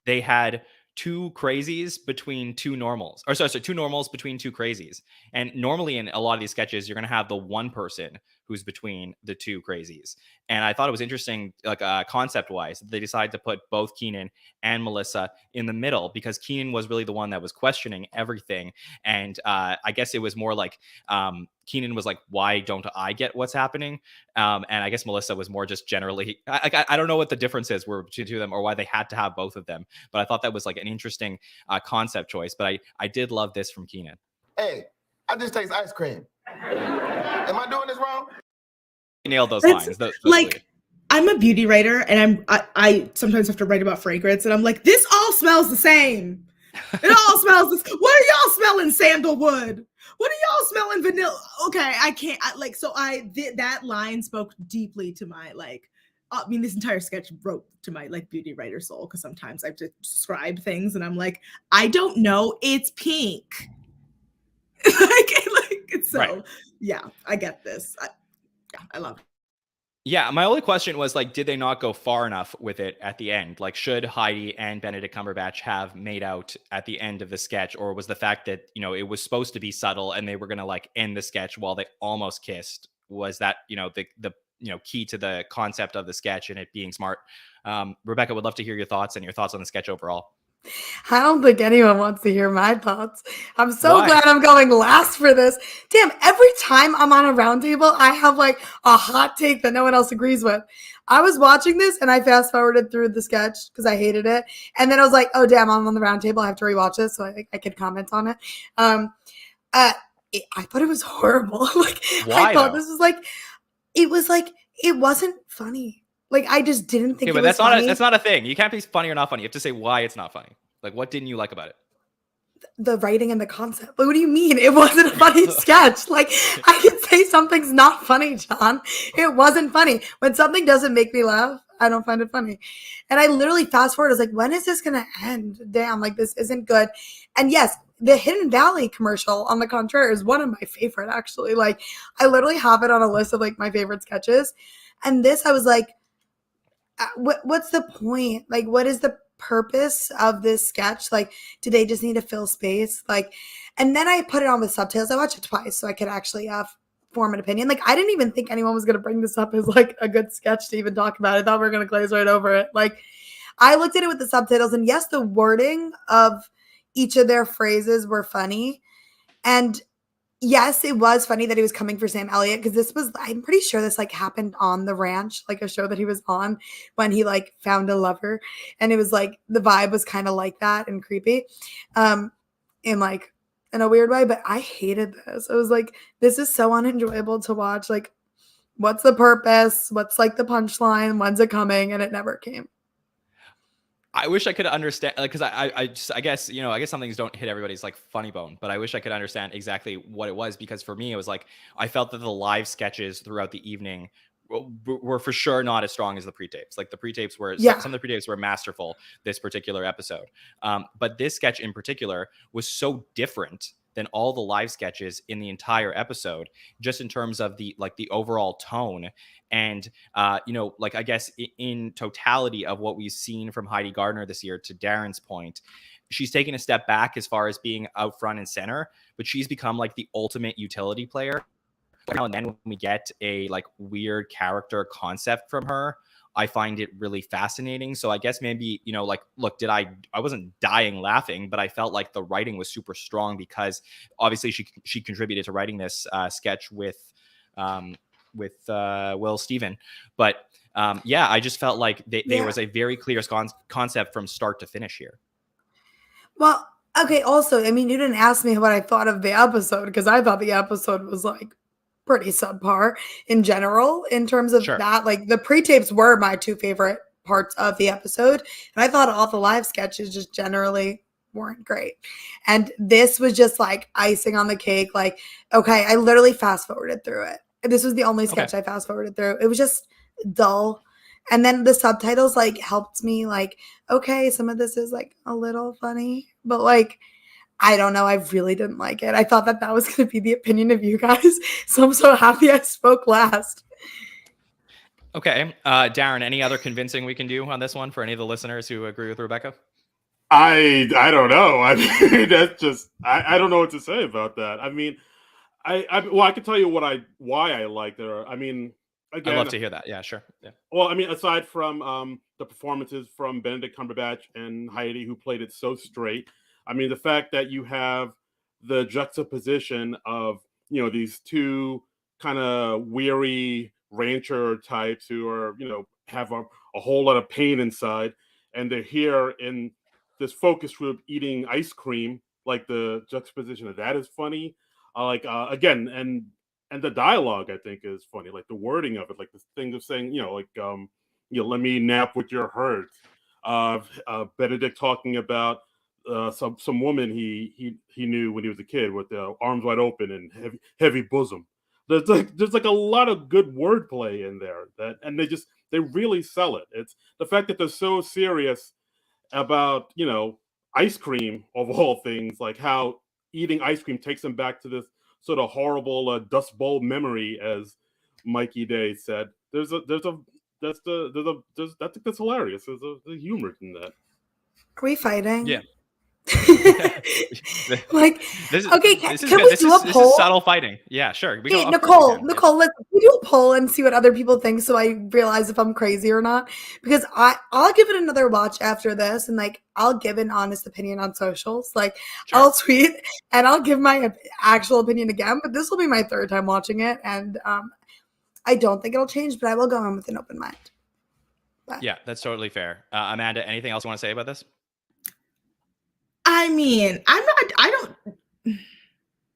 they had two crazies between two normals, or sorry, two normals between two crazies. And normally in a lot of these sketches, you're going to have the one person who's between the two crazies. And I thought it was interesting, like concept wise, they decided to put both Keenan and Melissa in the middle, because Keenan was really the one that was questioning everything. And I guess it was more like Keenan was like, why don't I get what's happening? And I guess Melissa was more just generally, I don't know what the differences were between the two of them, or why they had to have both of them. But I thought that was like an interesting concept choice. But I did love this from Keenan. Hey, I just taste ice cream. Am I doing this wrong? You nailed those lines. Like, I'm a beauty writer, and I sometimes have to write about fragrance, and I'm like, this all smells the same. It all smells this. What are y'all smelling? Sandalwood. What are y'all smelling? Vanilla. Okay, I can't. That line spoke deeply to my like. I mean, this entire sketch wrote to my like beauty writer soul, because sometimes I have to describe things, and I'm like, I don't know. It's pink. So right. Yeah, I get this. I love it. Yeah, my only question was like, did they not go far enough with it at the end? Like, should Heidi and Benedict Cumberbatch have made out at the end of the sketch, or was the fact that, you know, it was supposed to be subtle and they were going to like end the sketch while they almost kissed, was that, you know, the key to the concept of the sketch and it being smart? Rebecca, would love to hear your thoughts and your thoughts on the sketch overall. I don't think anyone wants to hear my thoughts. I'm so glad I'm going last for this. Damn, every time I'm on a roundtable, I have like a hot take that no one else agrees with. I was watching this and I fast forwarded through the sketch because I hated it. And then I was like, oh, damn, I'm on the roundtable. I have to rewatch this so I could comment on it. I thought it was horrible. Why, I thought this was like, it wasn't funny. Like, I just didn't think it was funny. That's not a thing. You can't be funny or not funny. You have to say why it's not funny. Like, what didn't you like about it? The writing and the concept. Like, what do you mean? It wasn't a funny sketch. Like, I can say something's not funny, John. It wasn't funny. When something doesn't make me laugh, I don't find it funny. And I literally fast forward. I was like, when is this going to end? Damn, like, this isn't good. And yes, the Hidden Valley commercial, on the contrary, is one of my favorite, actually. Like, I literally have it on a list of, like, my favorite sketches. And this, I was like, what's the point? Like, what is the purpose of this sketch? Like, do they just need to fill space? Like, and then I put it on with subtitles. I watched it twice so I could actually form an opinion. Like, I didn't even think anyone was going to bring this up as like a good sketch to even talk about. I thought we were going to glaze right over it. Like, I looked at it with the subtitles, and yes, the wording of each of their phrases were funny. And yes, it was funny that he was coming for Sam Elliott, because I'm pretty sure this like happened on The Ranch, like a show that he was on when he like found a lover. And it was like, the vibe was kind of like that and creepy in a weird way. But I hated this. I was like, this is so unenjoyable to watch. Like, what's the purpose? What's like the punchline? When's it coming? And it never came. I wish I could understand, because I guess, you know, I guess some things don't hit everybody's like funny bone, but I wish I could understand exactly what it was, because for me, it was like, I felt that the live sketches throughout the evening were for sure not as strong as the pre-tapes. Like, the pre-tapes were, some of the pre-tapes were masterful this particular episode. But this sketch in particular was so different than all the live sketches in the entire episode, just in terms of the overall tone. And, you know, like, I guess in totality of what we've seen from Heidi Gardner this year, to Darin's point, she's taken a step back as far as being out front and center, but she's become like the ultimate utility player. Now and then when we get a like weird character concept from her, I find it really fascinating. So I guess maybe, you know, like, look, I wasn't dying laughing, but I felt like the writing was super strong, because obviously she contributed to writing this sketch with Will Steven. But yeah, I just felt like there was a very clear concept from start to finish here. Well, okay. Also, I mean, you didn't ask me what I thought of the episode, because I thought the episode was like pretty subpar in general in terms of that. Like, the pre-tapes were my two favorite parts of the episode, and I thought all the live sketches just generally weren't great. And this was just like icing on the cake. Like, okay, I literally fast forwarded through it. This was the only sketch I fast forwarded through. It was just dull. And then the subtitles like helped me like, okay, some of this is like a little funny, but like, I don't know. I really didn't like it. I thought that was going to be the opinion of you guys. So I'm so happy I spoke last. Okay. Darin, any other convincing we can do on this one for any of the listeners who agree with Rebecca? I don't know. I mean, that's just I don't know what to say about that. I mean, I can tell you why I liked it. I mean, again, I'd love to hear that. Yeah, sure. Yeah. Well, I mean, aside from the performances from Benedict Cumberbatch and Heidi, who played it so straight, I mean, the fact that you have the juxtaposition of, you know, these two kind of weary rancher types who are, you know, have a whole lot of pain inside, and they're here in this focus group eating ice cream. Like the juxtaposition of that is funny. Again, and the dialogue I think is funny. Like the wording of it, like this thing of saying, you know, like let me nap with your hurt. Benedict talking about some woman he knew when he was a kid with arms wide open and heavy bosom. There's like a lot of good wordplay in there and they really sell it. It's the fact that they're so serious about, you know, ice cream of all things, like how eating ice cream takes them back to this sort of horrible Dust Bowl memory, as Mikey Day said. I think that's hilarious. There's a humor in that. Are we fighting? Yeah. Like, this okay, this can we do a poll? This is subtle fighting. Yeah, sure. We Hey, go, Nicole, let's do a poll and see what other people think so I realize if I'm crazy or not. Because I'll give it another watch after this and like I'll give an honest opinion on socials. Like Sure. I'll tweet and I'll give my actual opinion again, but this will be my third time watching it and I don't think it'll change, but I will go in with an open mind. But. Yeah, that's totally fair. Amanda, anything else you want to say about this? I mean,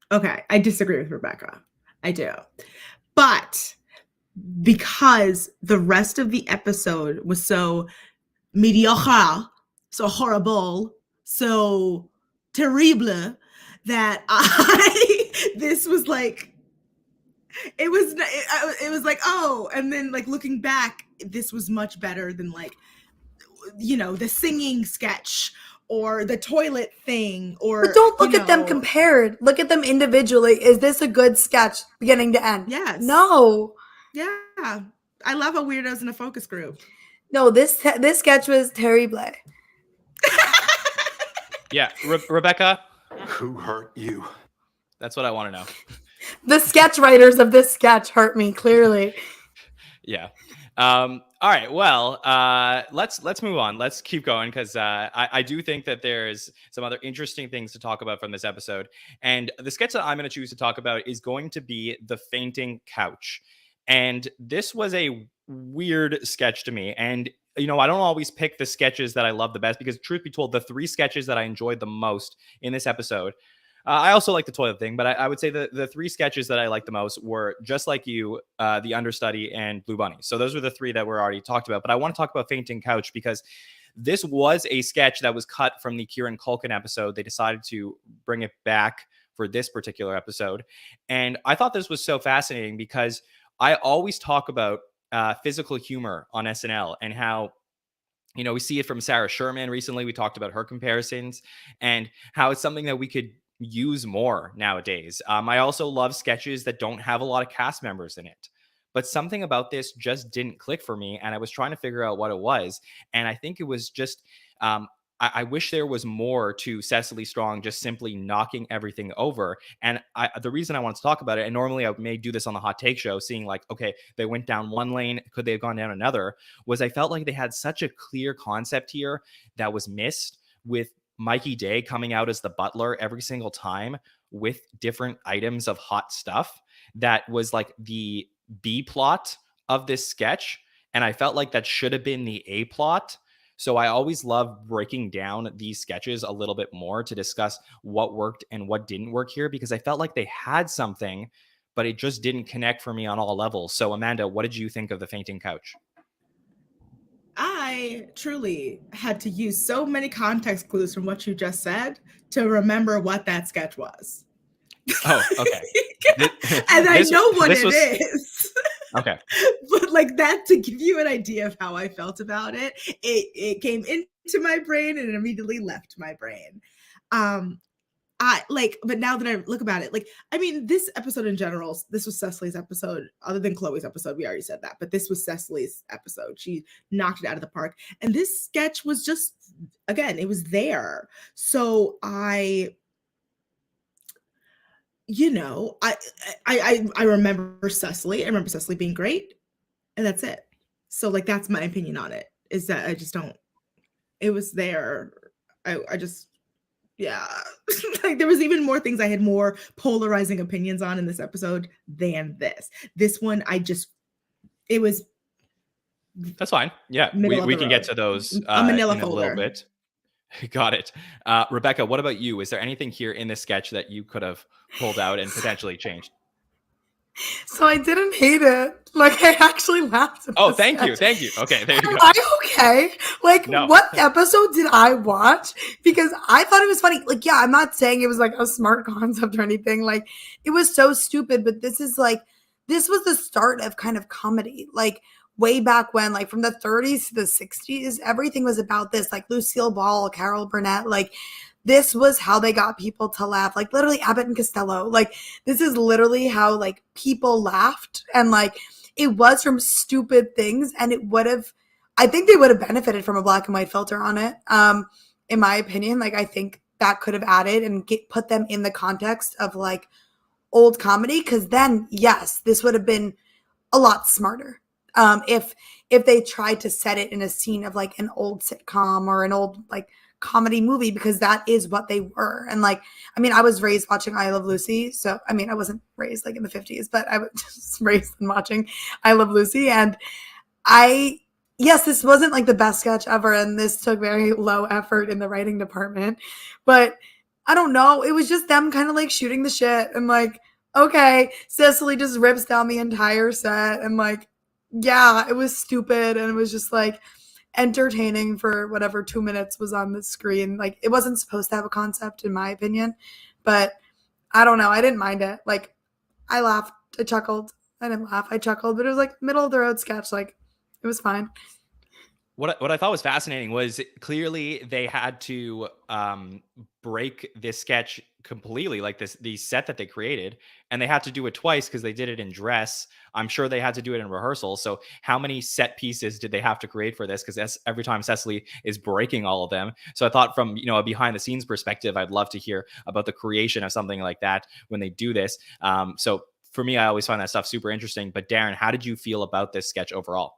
okay, I disagree with Rebecca. I do. But because the rest of the episode was so mediocre, so horrible, so terrible, that this was like, it was like, oh, and then like looking back, this was much better than like, you know, the singing sketch or the toilet thing, or but don't look at them compared. Look at them individually. Is this a good sketch beginning to end? Yes. No. Yeah. I love a weirdos in a focus group. No, this sketch was terrible. Yeah, Rebecca. Who hurt you? That's what I want to know. The sketch writers of this sketch hurt me, clearly. Yeah. All right. Well, let's move on. Let's keep going because I do think that there's some other interesting things to talk about from this episode. And the sketch that I'm going to choose to talk about is going to be the fainting couch. And this was a weird sketch to me. And you know, I don't always pick the sketches that I love the best because, truth be told, the three sketches that I enjoyed the most in this episode. I also like the toilet thing, but I would say the three sketches that I liked the most were Just Like You, The Understudy, and Blue Bunny. So those were the three that were already talked about. But I want to talk about Fainting Couch because this was a sketch that was cut from the Kieran Culkin episode. They decided to bring it back for this particular episode. And I thought this was so fascinating because I always talk about physical humor on SNL and how, you know, we see it from Sarah Sherman recently. We talked about her comparisons and how it's something that we could use more nowadays. I also love sketches that don't have a lot of cast members in it, but something about this just didn't click for me, and I was trying to figure out what it was. And I think it was just I wish there was more to Cecily Strong just simply knocking everything over. And the reason I wanted to talk about it, and normally I may do this on the Hot Take Show, seeing like, okay, they went down one lane, could they have gone down another, was I felt like they had such a clear concept here that was missed, with Mikey Day coming out as the butler every single time with different items of hot stuff. That was like the B plot of this sketch. And I felt like that should have been the A plot. So I always love breaking down these sketches a little bit more to discuss what worked and what didn't work here, because I felt like they had something, but it just didn't connect for me on all levels. So Amanda, what did you think of the Fainting Couch? I truly had to use so many context clues from what you just said to remember what that sketch was. Oh, okay. And I know what it is. Okay. But like that, to give you an idea of how I felt about it, it came into my brain and it immediately left my brain. But now that I look about it, like, I mean, this episode in general, this was Cecily's episode, other than Chloe's episode, we already said that, but this was Cecily's episode. She knocked it out of the park. And this sketch was just, again, it was there. So I remember Cecily. I remember Cecily being great. And that's it. So like, that's my opinion on it, is that I just don't, it was there. I just, yeah. Like there was even more things I had more polarizing opinions on in this episode than this. This one, it was. That's fine. Yeah, we can get to those in a little bit. Got it. Rebecca, what about you? Is there anything here in this sketch that you could have pulled out and potentially changed? So I didn't hate it. Like I actually laughed. Oh, thank you. Okay, there you go. Am I okay? Like, No. What episode did I watch? Because I thought it was funny. Like, yeah, I'm not saying it was like a smart concept or anything. Like, it was so stupid. But this was the start of kind of comedy. Like, way back when, like from the 30s to the 60s, everything was about this. Like Lucille Ball, Carol Burnett, like this was how they got people to laugh. Like literally Abbott and Costello. Like this is literally how like people laughed. And like it was from stupid things. And I think they would have benefited from a black and white filter on it. In my opinion, like I think that could have added and put them in the context of like old comedy. Cause then yes, this would have been a lot smarter. If they tried to set it in a scene of like an old sitcom or an old like comedy movie, because that is what they were. And like, I mean, I was raised watching I Love Lucy. So, I mean, I wasn't raised like in the 50s, but I was just raised in watching I Love Lucy. And yes, this wasn't like the best sketch ever. And this took very low effort in the writing department, but I don't know. It was just them kind of like shooting the shit and like, okay, Cecily just rips down the entire set and like, yeah, it was stupid and it was just like entertaining for whatever 2 minutes was on the screen. Like it wasn't supposed to have a concept in my opinion, but I don't know. I didn't mind it. Like I laughed, I chuckled. I didn't laugh, I chuckled, but it was like middle of the road sketch. Like it was fine. What I thought was fascinating was clearly they had to break this sketch completely, like the set that they created, and they had to do it twice because they did it in dress. I'm sure they had to do it in rehearsal. So how many set pieces did they have to create for this? Because every time Cecily is breaking all of them. So I thought from a behind the scenes perspective, I'd love to hear about the creation of something like that when they do this. So for me, I always find that stuff super interesting. But Darin, how did you feel about this sketch overall?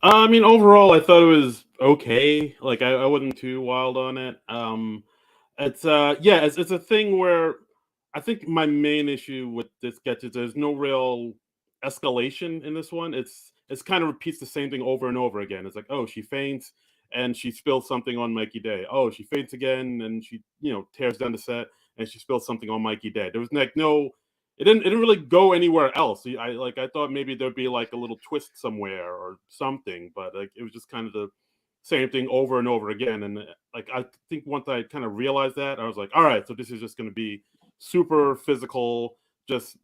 I mean, overall, I thought it was okay. Like, I wasn't too wild on it. It's a thing where I think my main issue with this sketch is there's no real escalation in this one. It's kind of repeats the same thing over and over again. It's like, oh, she faints and she spills something on Mikey Day. Oh, she faints again and she tears down the set and she spills something on Mikey Day. There was like no. It didn't really go anywhere else. I thought maybe there'd be like a little twist somewhere or something, but like it was just kind of the same thing over and over again. And like I think once I kind of realized that, I was like, all right, so this is just going to be super physical, just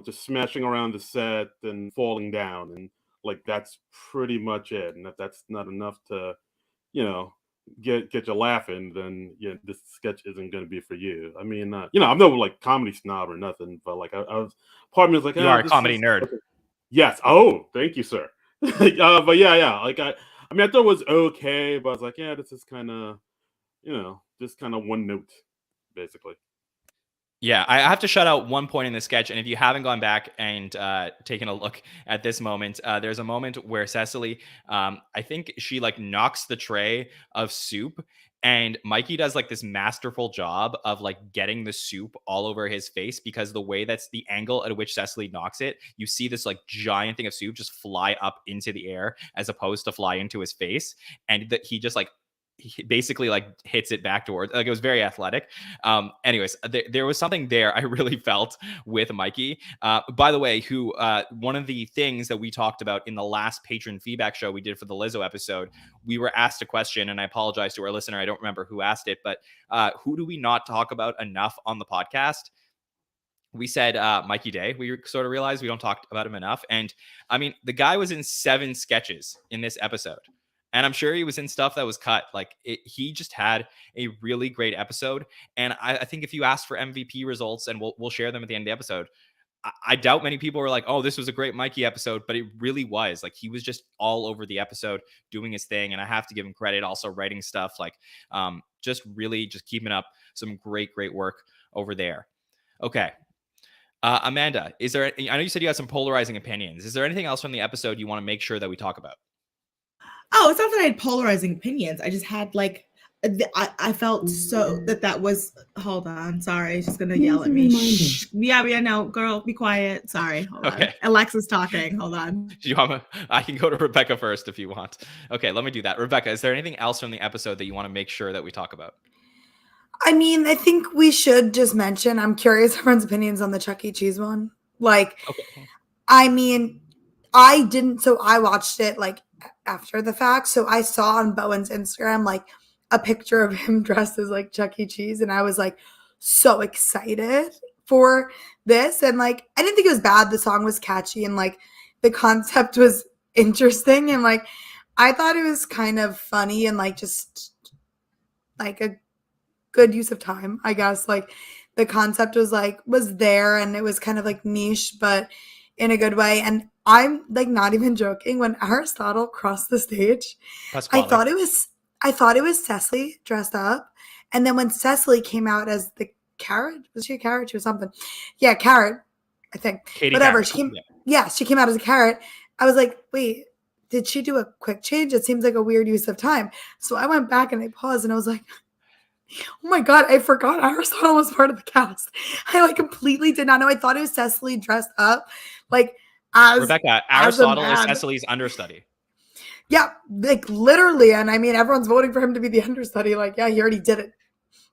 just smashing around the set and falling down, and like that's pretty much it. And if that's not enough to get you laughing, then this sketch isn't going to be for you. I mean, I'm no like comedy snob or nothing, but like I was, part of me was like, you are a comedy nerd. Okay. Yes. Oh, thank you, sir. But yeah. Like I mean, I thought it was okay, but I was like, yeah, this is kind of, just kind of one note, basically. Yeah, I have to shout out one point in the sketch, and if you haven't gone back and taken a look at this moment, there's a moment where Cecily, I think she like knocks the tray of soup, and Mikey does like this masterful job of like getting the soup all over his face, because the way that's the angle at which Cecily knocks it, you see this like giant thing of soup just fly up into the air as opposed to fly into his face, and that he just like he basically like hits it back towards, like, it was very athletic. Anyways, there was something there I really felt with Mikey. By the way, who one of the things that we talked about in the last patron feedback show we did for the Lizzo episode, we were asked a question, and I apologize to our listener, I don't remember who asked it, but who do we not talk about enough on the podcast? We said Mikey Day. We sort of realized we don't talk about him enough. And I mean, the guy was in 7 sketches in this episode. And I'm sure he was in stuff that was cut. Like, he just had a really great episode. And I think if you ask for MVP results, and we'll share them at the end of the episode, I doubt many people were like, oh, this was a great Mikey episode, but it really was. Like, he was just all over the episode doing his thing. And I have to give him credit, also writing stuff, like just really just keeping up some great work over there. Okay. Amanda, I know you said you had some polarizing opinions. Is there anything else from the episode you want to make sure that we talk about? Oh, it's not that I had polarizing opinions. I just had like, I felt so that was, hold on, sorry, she's gonna yell at me. Shh. Yeah, no, girl, be quiet. Sorry, hold on. Alexa's talking, hold on. Do you want I can go to Rebecca first if you want. Okay, let me do that. Rebecca, is there anything else from the episode that you want to make sure that we talk about? I mean, I think we should just mention, I'm curious everyone's opinions on the Chuck E. Cheese one. Like, I mean, I watched it like after the fact. So I saw on Bowen's Instagram, like a picture of him dressed as like Chuck E. Cheese. And I was like so excited for this. And like, I didn't think it was bad. The song was catchy and like the concept was interesting. And like, I thought it was kind of funny and like just like a good use of time, I guess. Like the concept was there and it was kind of like niche, but in a good way. And I'm like not even joking. When Aristotle crossed the stage, I thought it was Cecily dressed up. And then when Cecily came out as the carrot, was she a carrot? She was something. Yeah, carrot, I think. Katie Whatever. Carrot. She came out as a carrot. I was like, wait, did she do a quick change? It seems like a weird use of time. So I went back and I paused and I was like, oh my God, I forgot Aristotle was part of the cast. I like completely did not know. I thought it was Cecily dressed up like as Rebecca, Aristotle is Cecily's understudy. Yeah, like literally. And I mean, everyone's voting for him to be the understudy. Like, yeah, he already did it.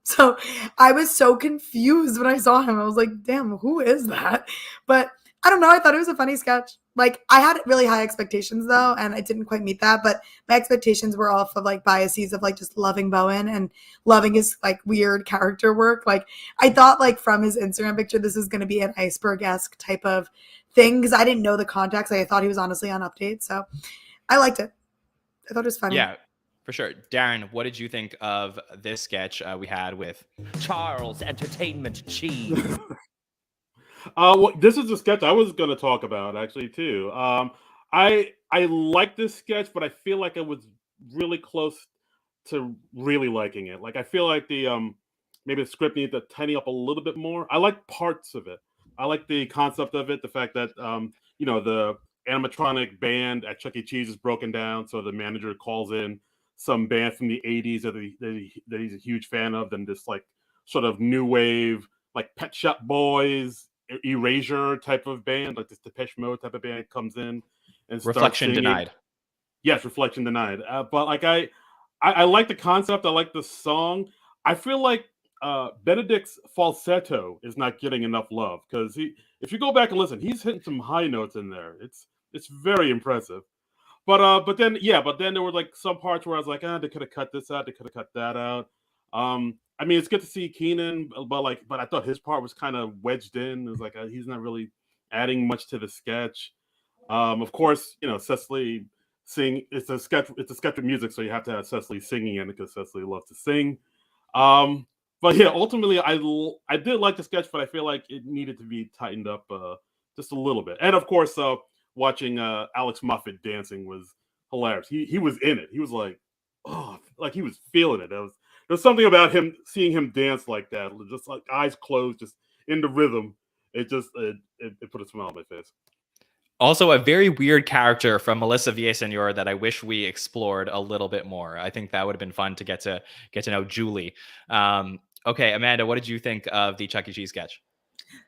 So I was so confused when I saw him. I was like, damn, who is that? But I don't know. I thought it was a funny sketch. Like, I had really high expectations though, and I didn't quite meet that. But my expectations were off of like biases of like just loving Bowen and loving his like weird character work. Like, I thought like from his Instagram picture, this is going to be an iceberg-esque type of thing because I didn't know the context. Like, I thought he was honestly on Update. So I liked it. I thought it was funny. Yeah, for sure. Darin, what did you think of this sketch we had with Charles Entertainment Cheese? Well, this is a sketch I was going to talk about actually too. I like this sketch, but I feel like I was really close to really liking it. Like, I feel like the maybe the script needed to tidy up a little bit more. I like parts of it. I like the concept of it. The fact that the animatronic band at Chuck E. Cheese is broken down, so the manager calls in some band from the 80s that he's a huge fan of, then this like sort of new wave, like Pet Shop Boys, Erasure type of band, like this Depeche Mode type of band comes in and Reflection Denied. Yes, Reflection Denied. But like I like the concept. I like the song. I feel like Benedict's falsetto is not getting enough love because if you go back and listen, he's hitting some high notes in there. It's very impressive. But then there were like some parts where I was like, they could have cut this out, they could have cut that out. I mean, it's good to see Keenan, but I thought his part was kind of wedged in. It was like he's not really adding much to the sketch. Of course, Cecily sing. It's a sketch with music, so you have to have Cecily singing in it because Cecily loves to sing. But yeah, ultimately, I did like the sketch, but I feel like it needed to be tightened up just a little bit. And of course, watching Alex Moffat dancing was hilarious. He was in it. He was like, like he was feeling it. There's something about him, seeing him dance like that, just like eyes closed, just in the rhythm. It put a smile on my face. Also, a very weird character from Melissa Villaseñor that I wish we explored a little bit more. I think that would have been fun to get to know Julie. Okay, Amanda, what did you think of the Chuck E. Cheese sketch?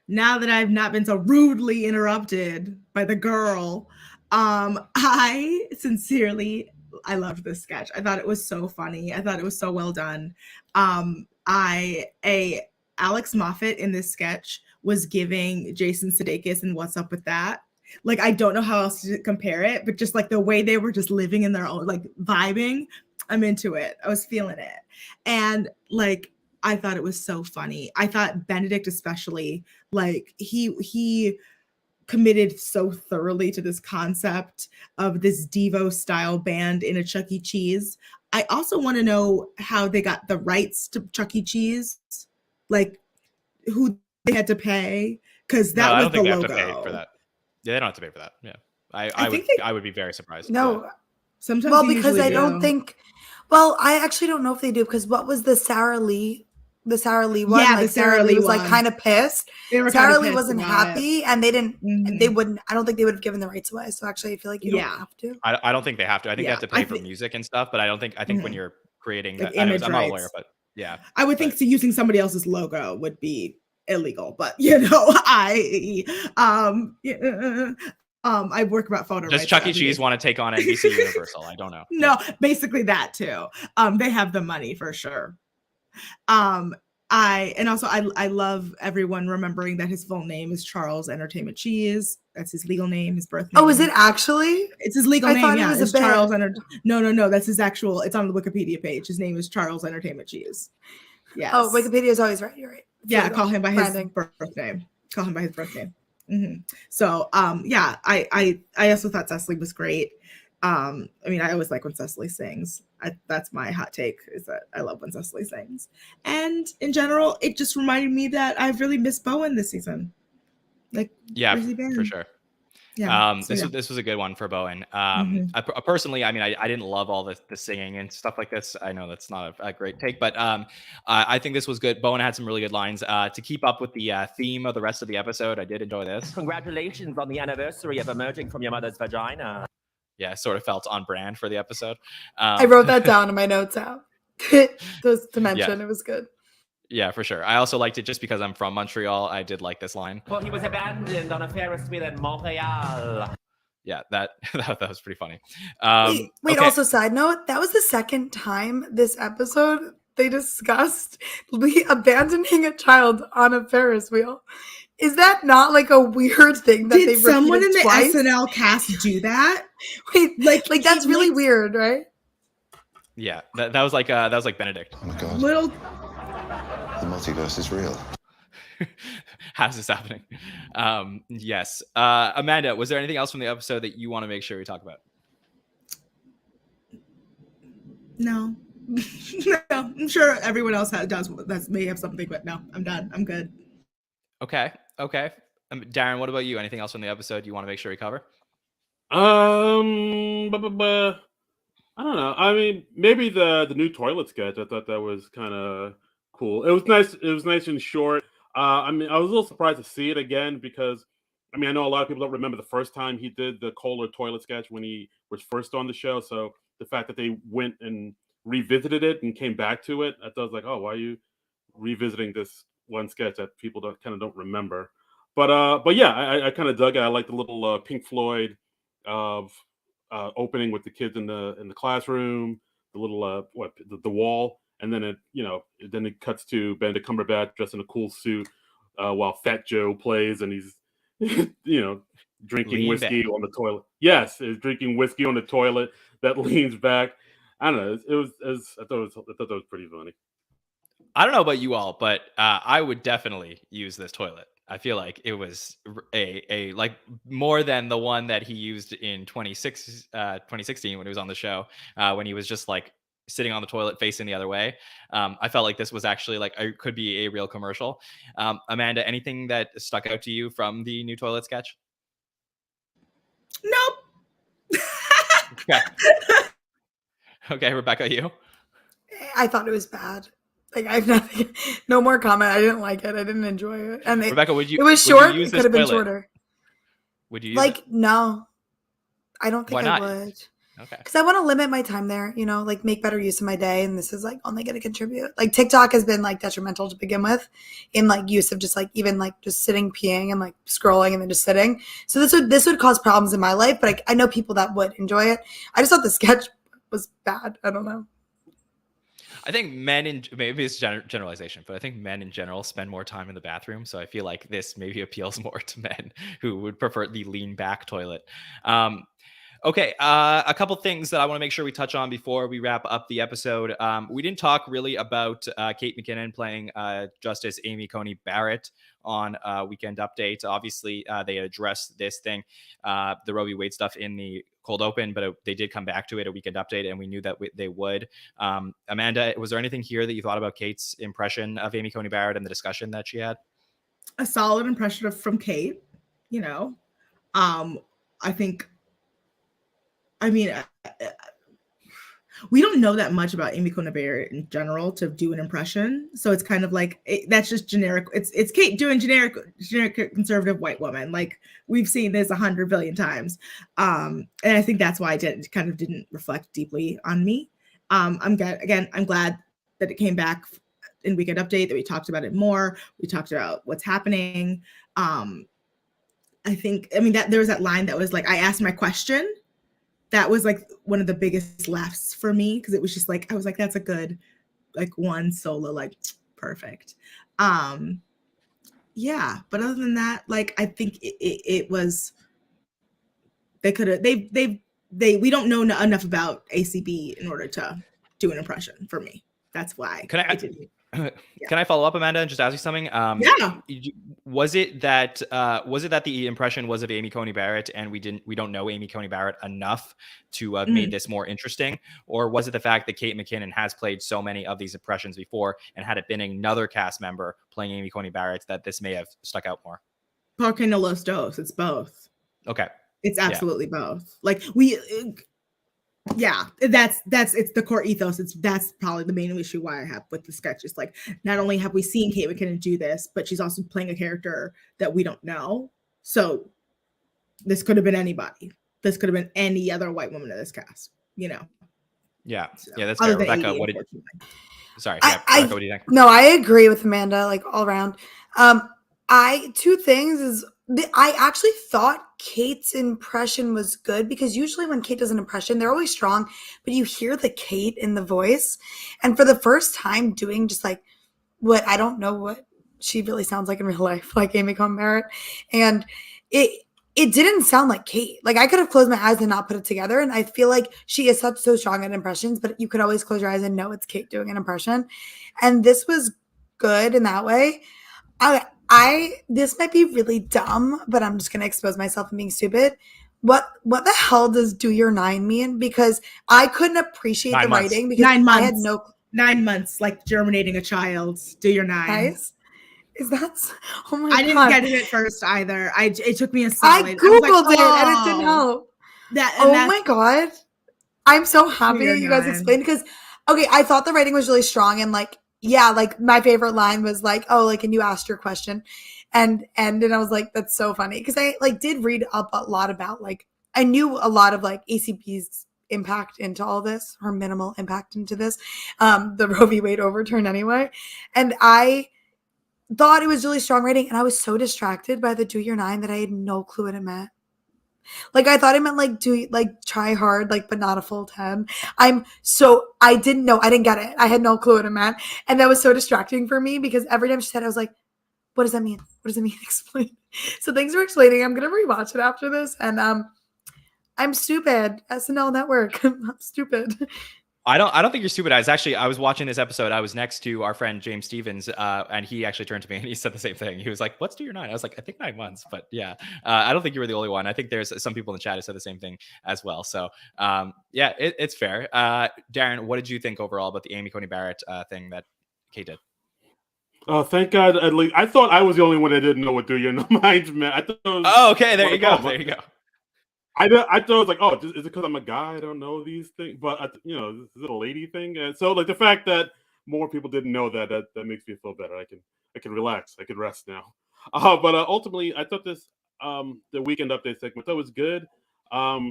Now that I've not been so rudely interrupted by the girl, I sincerely I loved this sketch. I thought it was so funny. I thought it was so well done. Alex Moffat in this sketch was giving Jason Sudeikis and What's Up With That. Like, I don't know how else to compare it, but just like the way they were just living in their own, like vibing, I'm into it. I was feeling it. And like, I thought it was so funny. I thought Benedict especially, like he committed so thoroughly to this concept of this Devo style band in a Chuck E. Cheese. I also want to know how they got the rights to Chuck E. Cheese, like who they had to pay, because that was the logo. I don't think they have to pay for that. Yeah, they don't have to pay for that. Yeah, I would be very surprised. No, sometimes. Well, because I don't think. Well, I actually don't know if they do, because what was the Sarah Lee? The Sarah Lee one, yeah, like the Sarah Lee was one. like kind of pissed. Sarah Lee wasn't happy, and they didn't. Mm-hmm. They wouldn't. I don't think they would have given the rights away. So actually, I feel like you don't have to. I don't think they have to. I think they have to pay for music and stuff, but I don't think. I think when you're creating, like I'm image not a rights. lawyer, but yeah, I would think using somebody else's logo would be illegal. But you know, I work about photo rights. Does Chuck E. Cheese want to take on NBC Universal? I don't know. No, basically that too. They have the money for sure. I love everyone remembering that his full name is Charles Entertainment Cheese. That's his legal name, his birth name. Oh, is it actually? It's his legal name. Yeah, it's Charles No. No. That's his actual. It's on the Wikipedia page. His name is Charles Entertainment Cheese. Yes. Oh, Wikipedia is always right. You're right. Yeah, call him by his birth name. Call him by his birth name. Mm-hmm. So, yeah, I also thought Cecily was great. I mean, I always like when Cecily sings. That's my hot take, is that I love when Cecily sings. And in general, it just reminded me that I've really missed Bowen this season. Like, yeah, for sure. Yeah. This was a good one for Bowen. I personally, I mean, I didn't love all the singing and stuff like this. I know that's not a great take, but I think this was good. Bowen had some really good lines. To keep up with the theme of the rest of the episode, I did enjoy this. Congratulations on the anniversary of emerging from your mother's vagina. Yeah, sort of felt on brand for the episode. I wrote that down in my notes app. Just to mention, it was good. Yeah, for sure. I also liked it just because I'm from Montreal. I did like this line. Well, he was abandoned on a Ferris wheel in Montreal. Yeah, that was pretty funny. Wait, okay. Also, side note, that was the second time this episode they discussed abandoning a child on a Ferris wheel. Is that not like a weird thing that did someone in the twice? SNL cast do that? Wait, like that's really weird, right? Yeah, that was like Benedict. Oh my god. Little. The multiverse is real. How's this happening? Yes. Amanda, was there anything else from the episode that you want to make sure we talk about? No. No. I'm sure everyone else may have something, but no, I'm done. I'm good. Okay. Darin, what about you? Anything else from the episode you want to make sure we cover? I don't know. I mean, maybe the new toilet sketch. I thought that was kind of cool. It was nice. It was nice and short. I mean, I was a little surprised to see it again because, I mean, I know a lot of people don't remember the first time he did the Kohler toilet sketch when he was first on the show. So the fact that they went and revisited it and came back to it, I thought I was like, oh, why are you revisiting this one sketch that people don't remember? But yeah, I kind of dug it. I like the little Pink Floyd of opening with the kids in the classroom, the little the wall, and then it cuts to Benedict Cumberbatch dressed in a cool suit while Fat Joe plays, and he's drinking whiskey on the toilet. Yes, he's drinking whiskey on the toilet that leans back. I don't know. I thought that was pretty funny. I don't know about you all, but I would definitely use this toilet. I feel like it was a like more than the one that he used in 2016 when he was on the show, when he was just like sitting on the toilet facing the other way. I felt like this was actually like could be a real commercial. Amanda, anything that stuck out to you from the new toilet sketch? Nope. Okay, Rebecca, you? I thought it was bad. Like I have nothing, no more comment. I didn't like it. I didn't enjoy it. And Rebecca, would you? It was short. It could have been shorter. Would you use like it? No, I don't think Why not? I would. Okay. Because I want to limit my time there. Like make better use of my day. And this is like only going to contribute. Like TikTok has been like detrimental to begin with, in like use of just like even like just sitting, peeing, and like scrolling, and then just sitting. So this would cause problems in my life. But I know people that would enjoy it. I just thought the sketch was bad. I don't know. I think men in maybe it's generalization, but I think men in general spend more time in the bathroom. So I feel like this maybe appeals more to men who would prefer the lean back toilet. Okay, a couple things that I want to make sure we touch on before we wrap up the episode. We didn't talk really about Kate McKinnon playing Justice Amy Coney Barrett on Weekend Update. Obviously, they addressed this thing, the Roe v. Wade stuff in the cold open, but they did come back to it at Weekend Update, and we knew that they would. Amanda, was there anything here that you thought about Kate's impression of Amy Coney Barrett and the discussion that she had? A solid impression from Kate, you know. I think, I mean, we don't know that much about Amy Coney Barrett in general to do an impression. So it's kind of like, that's just generic. It's Kate doing generic conservative white woman. Like we've seen this 100 billion times. And I think that's why it kind of didn't reflect deeply on me. I'm glad that it came back in Weekend Update, that we talked about it more. We talked about what's happening. I mean, that there was that line that was like, I asked my question. That was like one of the biggest laughs for me, because it was just like, I was like, that's a good, like one solo, like perfect. Yeah, but other than that, like I think it was, they could have, we don't know enough about ACB in order to do an impression for me. That's why. Can I follow up, Amanda, and just ask you something? Yeah. Was it that the impression was of Amy Coney Barrett, and we don't know Amy Coney Barrett enough to have made this more interesting, or was it the fact that Kate McKinnon has played so many of these impressions before, and had it been another cast member playing Amy Coney Barrett, that this may have stuck out more? Porque no los dos. It's both. Okay. It's absolutely both. Like it's the core ethos. That's probably the main issue why I have with the sketch. It's like, not only have we seen Kate McKinnon do this, but she's also playing a character that we don't know. So this could have been anybody. This could have been any other white woman in this cast, you know? Yeah. So, yeah, that's fair. Rebecca, Rebecca, what do you think? No, I agree with Amanda, like all around. Two things is, I actually thought Kate's impression was good, because usually when Kate does an impression, they're always strong, but you hear the Kate in the voice. And for the first time doing just like what, I don't know what she really sounds like in real life, like Amy Coney Barrett. And it didn't sound like Kate. Like I could have closed my eyes and not put it together. And I feel like she is so strong at impressions, but you could always close your eyes and know it's Kate doing an impression. And this was good in that way. This might be really dumb, but I'm just going to expose myself and being stupid. What the hell does do your 9 mean? Because I couldn't appreciate the writing, because 9 months. I had no 9 months, like germinating a child. Do your 9. Guys, is that? Oh my God! I didn't get it at first either. It took me a solid. I googled it and it didn't help. Oh my God! I'm so happy that you guys explained, because okay, I thought the writing was really strong, and like, yeah, like my favorite line was like, oh, like, and you asked your question. And then I was like, that's so funny. Because I like did read up a lot about, like, I knew a lot of like ACP's impact into all this, her minimal impact into this, the Roe v. Wade overturn anyway. And I thought it was really strong writing. And I was so distracted by the do your 9 that I had no clue what it meant. Like I thought it meant like try hard, like, but not a full 10. I didn't know. I didn't get it. I had no clue what it meant. And that was so distracting for me, because every time she said it, I was like, what does that mean? What does it mean? Explain. So thanks for explaining. I'm going to rewatch it after this. And I'm stupid. SNL Network. I'm stupid. I don't think you're stupid. I was watching this episode. I was next to our friend James Stevens, and he actually turned to me and he said the same thing. He was like, "What's do your 9?" I was like, "I think 9 months." But yeah, I don't think you were the only one. I think there's some people in the chat who said the same thing as well. So yeah, it's fair. Darin, what did you think overall about the Amy Coney Barrett thing that Kate did? Oh, thank God! At least I thought I was the only one that didn't know what do your 9 meant. I thought it was, okay, there you go. There you go. I thought it was like, oh, is it because I'm a guy? I don't know these things, but is it a lady thing? And so, like, the fact that more people didn't know that makes me feel better. I can relax. I can rest now. But ultimately, I thought this the Weekend Update segment that was good. Yeah,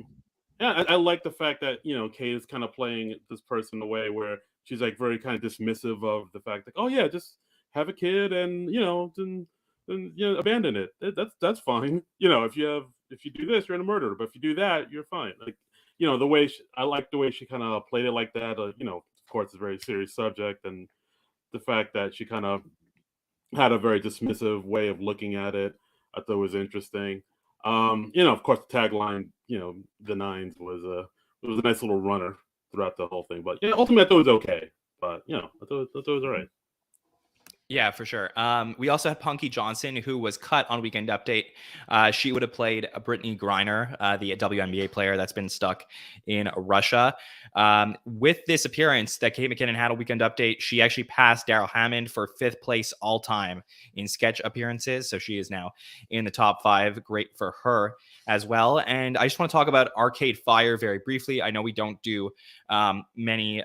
I like the fact that Kate is kind of playing this person in a way where she's like very kind of dismissive of the fact that, oh yeah, just have a kid and then abandon it. That's fine. If you do this, you're in a murderer. But if you do that, you're fine. Like, the way I like the way she kind of played it like that. Of course, it's a very serious subject, and the fact that she kind of had a very dismissive way of looking at it, I thought was interesting. Of course, the tagline, the nines was a nice little runner throughout the whole thing. But ultimately, I thought it was okay. But I thought it was all right. Yeah, for sure. We also had Punky Johnson, who was cut on Weekend Update. She would have played Brittany Griner, the WNBA player that's been stuck in Russia. With this appearance that Kate McKinnon had on Weekend Update, she actually passed Daryl Hammond for 5th place all time in sketch appearances. So she is now in the top 5. Great for her as well. And I just want to talk about Arcade Fire very briefly. I know we don't do many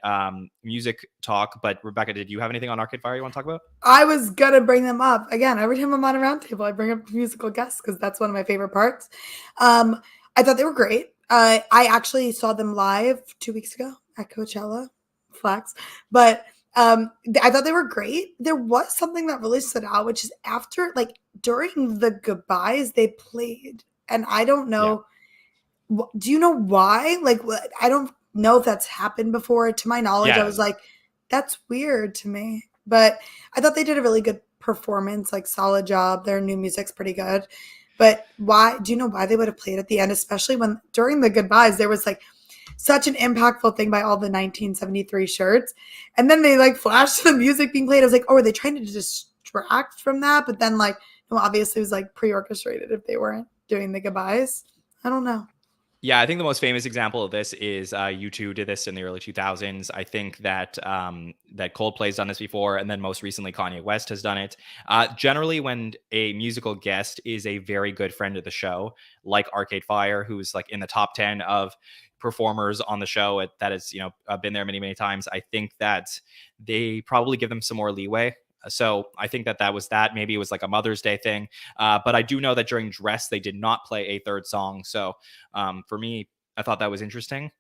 music talk, but Rebecca, did you have anything on Arcade Fire you want to talk about? I was gonna bring them up again. Every time I'm on a roundtable, I bring up musical guests because that's one of my favorite parts. I thought they were great. I actually saw them live 2 weeks ago at Coachella, flex. But I thought they were great. There was something that really stood out, which is after, like, during the goodbyes, they played, and I don't know. Yeah. Do you know why? Like, I don't know if that's happened before. To my knowledge, I was like, that's weird to me. But I thought they did a really good performance, like solid job. Their new music's pretty good. But why? Do you know why they would have played at the end, especially when during the goodbyes there was like such an impactful thing by all the 1973 shirts, and then they like flashed the music being played. I was like, oh, are they trying to distract from that? But then like, no, obviously it was like pre-orchestrated if they weren't doing the goodbyes. I don't know. Yeah, I think the most famous example of this is U2 did this in the early 2000s. I think that that Coldplay's done this before, and then most recently Kanye West has done it. Generally, when a musical guest is a very good friend of the show, like Arcade Fire, who's like in the top 10 of performers on the show that has been there many times, I think that they probably give them some more leeway. So I think that was that. Maybe it was like a Mother's Day thing. But I do know that during Dress, they did not play a third song. So for me, I thought that was interesting.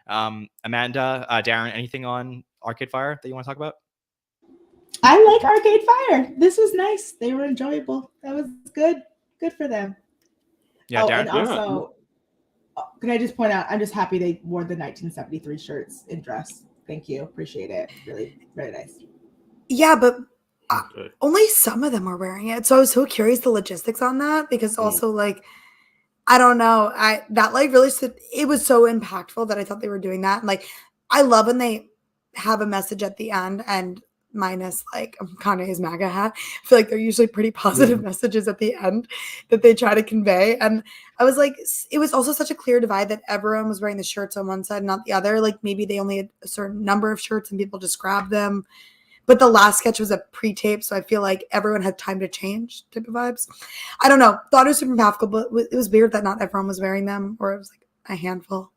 Amanda, Darin, anything on Arcade Fire that you want to talk about? I like Arcade Fire. This was nice. They were enjoyable. That was good. Good for them. Yeah, Darin? And also, can I just point out, I'm just happy they wore the 1973 shirts in Dress. Thank you. Appreciate it. Really, very nice. Yeah, but only some of them are wearing it. So I was so curious the logistics on that, because also like, I don't know. That like really it was so impactful that I thought they were doing that. And like, I love when they have a message at the end, and minus like Kanye's MAGA hat, I feel like they're usually pretty positive messages at the end that they try to convey. And I was like, it was also such a clear divide that everyone was wearing the shirts on one side, not the other. Like maybe they only had a certain number of shirts and people just grabbed them. But the last sketch was a pre-tape, so I feel like everyone had time to change type of vibes. I don't know. Thought it was super impactful, but it was weird that not everyone was wearing them, or it was like a handful.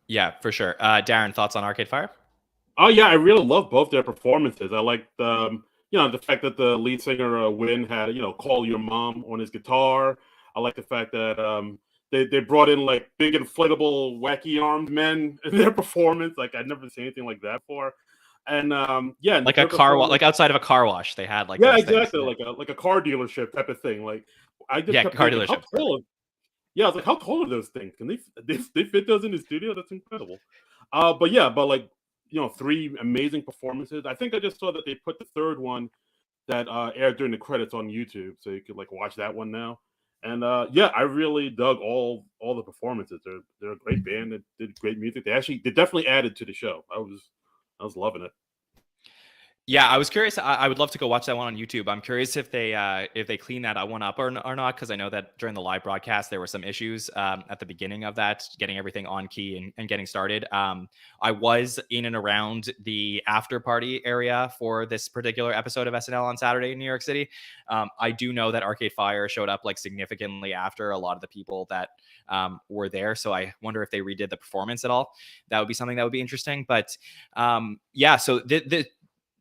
Yeah, for sure. Darin, thoughts on Arcade Fire? Oh yeah, I really love both their performances. I like the fact that the lead singer Win had Call Your Mom on his guitar. I like the fact that they brought in like big inflatable wacky armed men in their performance. Like I'd never seen anything like that before. And like a car wash, like outside of a car wash, they had like exactly like a car dealership type of thing. Like I just kept car thinking, dealership. I was like, how tall are those things? Can they fit those in the studio? That's incredible. But like 3 amazing performances. I think I just saw that they put the third one that aired during the credits on YouTube, so you could like watch that one now. And I really dug all the performances. They're a great band that did great music. They definitely added to the show. I was loving it. Yeah, I was curious. I would love to go watch that one on YouTube. I'm curious if they clean that one up or not, because I know that during the live broadcast there were some issues at the beginning of that, getting everything on key and getting started. I was in and around the after party area for this particular episode of SNL on Saturday in New York City. I do know that Arcade Fire showed up like significantly after a lot of the people that were there. So I wonder if they redid the performance at all. That would be something that would be interesting. But so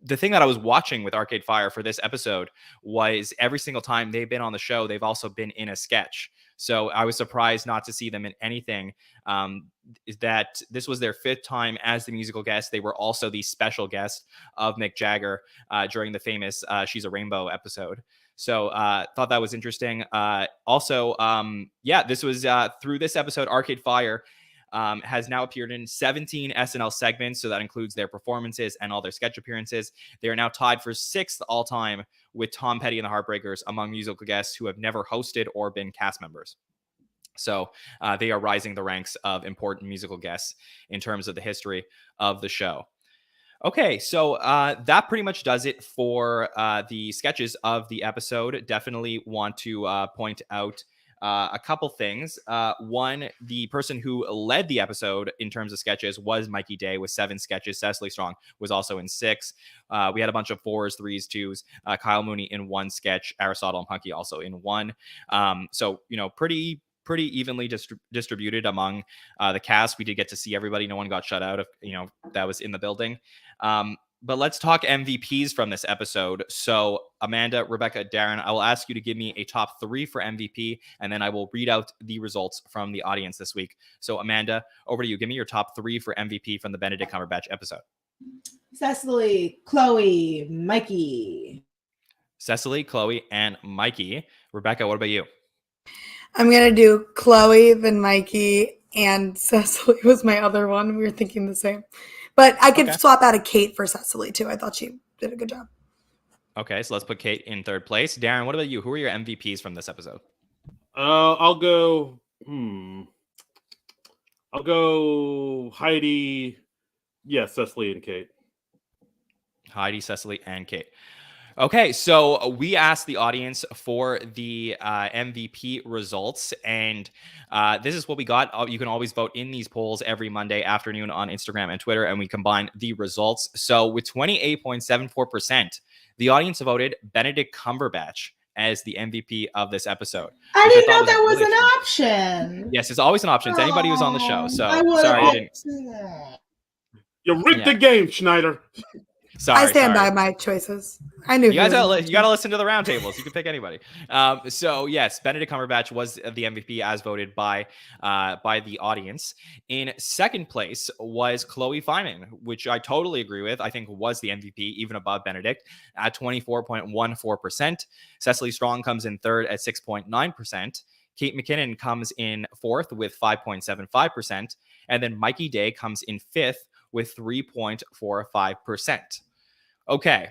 the thing that I was watching with Arcade Fire for this episode was every single time they've been on the show, they've also been in a sketch. So I was surprised not to see them in anything. That this was their 5th time as the musical guest. They were also the special guest of Mick Jagger during the famous She's a Rainbow episode. So thought that was interesting. This was through this episode, Arcade Fire has now appeared in 17 SNL segments, so that includes their performances and all their sketch appearances. They are now tied for 6th all-time with Tom Petty and the Heartbreakers among musical guests who have never hosted or been cast members. So they are rising the ranks of important musical guests in terms of the history of the show. Okay, so that pretty much does it for the sketches of the episode. Definitely want to point out a couple things. One, the person who led the episode in terms of sketches was Mikey Day with 7 sketches. Cecily Strong was also in 6. We had a bunch of 4s, 3s, 2s. Kyle Mooney in 1 sketch. Aristotle and Punky also in 1. So, pretty evenly distributed among the cast. We did get to see everybody. No one got shut out of, that was in the building. But let's talk MVPs from this episode. So Amanda, Rebecca, Darin, I will ask you to give me a top 3 for MVP, and then I will read out the results from the audience this week. So Amanda, over to you. Give me your top 3 for MVP from the Benedict Cumberbatch episode. Cecily, Chloe, Mikey. Cecily, Chloe, and Mikey. Rebecca, what about you? I'm going to do Chloe, then Mikey, and Cecily was my other one. We were thinking the same. But I could swap out a Kate for Cecily, too. I thought she did a good job. Okay, so let's put Kate in 3rd place. Darin, what about you? Who are your MVPs from this episode? I'll go... I'll go Heidi. Yeah, Cecily and Kate. Heidi, Cecily, and Kate. Okay, so we asked the audience for the MVP results, and this is what we got. You can always vote in these polls every Monday afternoon on Instagram and Twitter, and we combine the results. So with 28.74%, the audience voted Benedict Cumberbatch as the MVP of this episode. I didn't know that was an option. Yes, it's always an option. It's anybody who's on the show. So sorry, I didn't. You rigged the game, Schneider. Sorry, I stand by my choices. I knew you guys. You got to listen to the roundtables. You can pick anybody. So yes, Benedict Cumberbatch was the MVP as voted by the audience. In 2nd place was Chloe Fineman, which I totally agree with. I think was the MVP, even above Benedict at 24.14%. Cecily Strong comes in 3rd at 6.9%. Kate McKinnon comes in 4th with 5.75%, and then Mikey Day comes in 5th with 3.45%. Okay,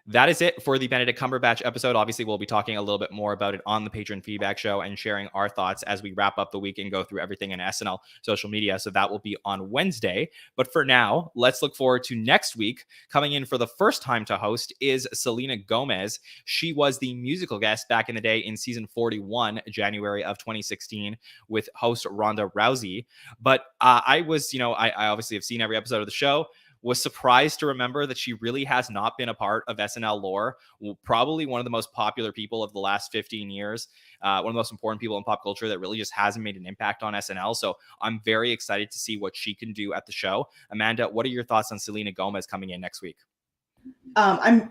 that is it for the Benedict Cumberbatch episode. Obviously, we'll be talking a little bit more about it on the Patron Feedback Show and sharing our thoughts as we wrap up the week and go through everything in SNL social media. So that will be on Wednesday. But for now, let's look forward to next week. Coming in for the first time to host is Selena Gomez. She was the musical guest back in the day in season 41, January of 2016, with host Ronda Rousey. But I obviously have seen every episode of the show. Was surprised to remember that she really has not been a part of SNL lore. Probably one of the most popular people of the last 15 years, one of the most important people in pop culture that really just hasn't made an impact on SNL. So I'm very excited to see what she can do at the show. Amanda, what are your thoughts on Selena Gomez coming in next week? I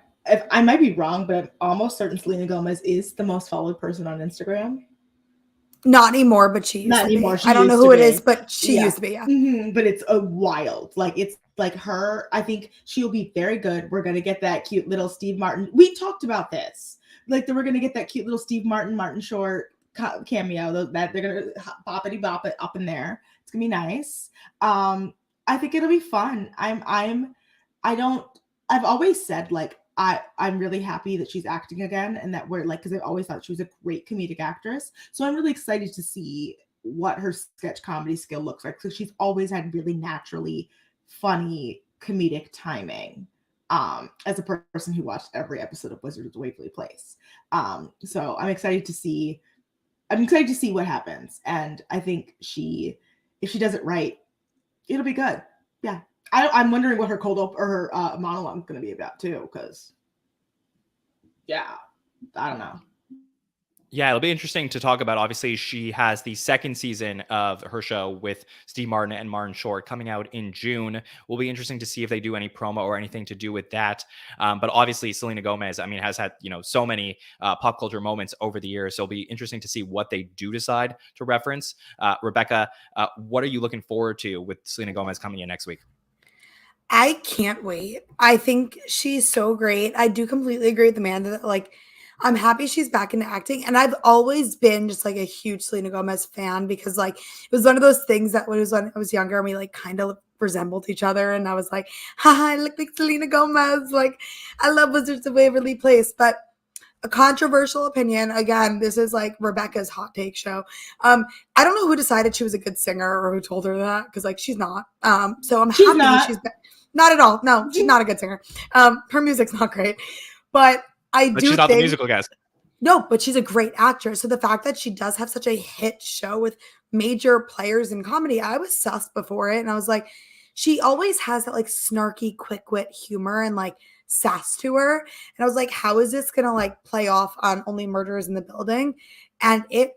might be wrong, but I'm almost certain Selena Gomez is the most followed person on Instagram. Not anymore, but she used Not to anymore. be. I don't know who it is, but she used to be. Yeah. Mm-hmm. But it's a wild. It's like her. I think she'll be very good. We're gonna get that cute little Steve Martin. We talked about this. We're gonna get that cute little Steve Martin Short cameo. That they're gonna boppity bop it up in there. It's gonna be nice. I think it'll be fun. I've always said I'm really happy that she's acting again, and that we're because I've always thought she was a great comedic actress. So I'm really excited to see what her sketch comedy skill looks like. So she's always had really naturally funny comedic timing. As a person who watched every episode of Wizards of Waverly Place, so I'm excited to see. What happens, and I think if she does it right, it'll be good. Yeah. I'm wondering what her her monologue is going to be about too, because I don't know. Yeah, it'll be interesting to talk about. Obviously, she has the 2nd season of her show with Steve Martin and Martin Short coming out in June. Will be interesting to see if they do any promo or anything to do with that. But obviously, Selena Gomez, has had so many pop culture moments over the years. So it'll be interesting to see what they do decide to reference. Rebecca, what are you looking forward to with Selena Gomez coming in next week? I can't wait. I think she's so great. I do completely agree with Amanda that I'm happy she's back into acting. And I've always been just like a huge Selena Gomez fan because like it was one of those things that when I was younger and we like kind of resembled each other. And I was like, haha, I look like Selena Gomez. Like I love Wizards of Waverly Place. But a controversial opinion. Again, this is like Rebecca's hot take show. I don't know who decided she was a good singer or who told her that because like she's not. So I'm happy she's not at all. No, she's not a good singer. Her music's not great, but she's not the musical guest. No, but she's a great actress. So the fact that she does have such a hit show with major players in comedy, I was sus before it, and I was like, she always has that like snarky, quick wit humor and like sass to her. And I was like, how is this gonna like play off on Only Murders in the Building? And it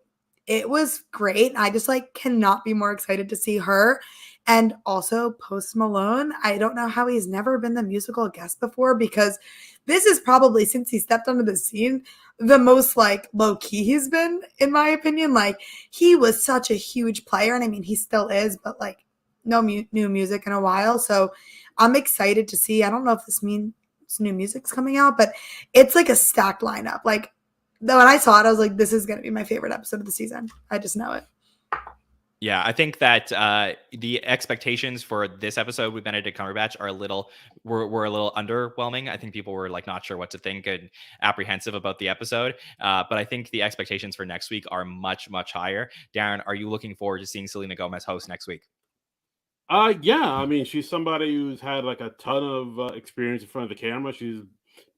was great. I just like cannot be more excited to see her. And also Post Malone. I don't know how he's never been the musical guest before because this is probably, since he stepped onto the scene, the most like low key he's been, in my opinion. Like he was such a huge player, and I mean he still is, but like no new music in a while. So I'm excited to see. I don't know if this means new music's coming out, but it's like a stacked lineup. Like when I saw it, I was like, this is gonna be my favorite episode of the season. I just know it. Yeah, I think that the expectations for this episode with Benedict Cumberbatch are were a little underwhelming. I think people were like not sure what to think and apprehensive about the episode. But I think the expectations for next week are much, much higher. Darin, are you looking forward to seeing Selena Gomez host next week? Yeah. I mean, she's somebody who's had like a ton of experience in front of the camera. She's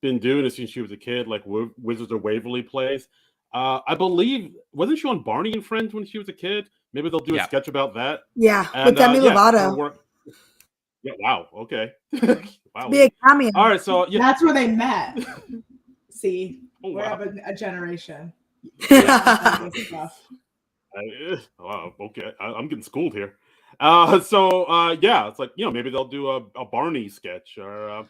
been doing it since she was a kid, like Wizards of Waverly Place. I believe, wasn't she on Barney and Friends when she was a kid? Maybe they'll do a sketch about that. Yeah, with Demi Lovato. Yeah, wow. Okay. Wow. Be a cameo. All right, so yeah. That's where they met. See, Oh, we wow. have a generation. Wow, okay. I'm getting schooled here. Yeah, it's like, maybe they'll do a Barney sketch or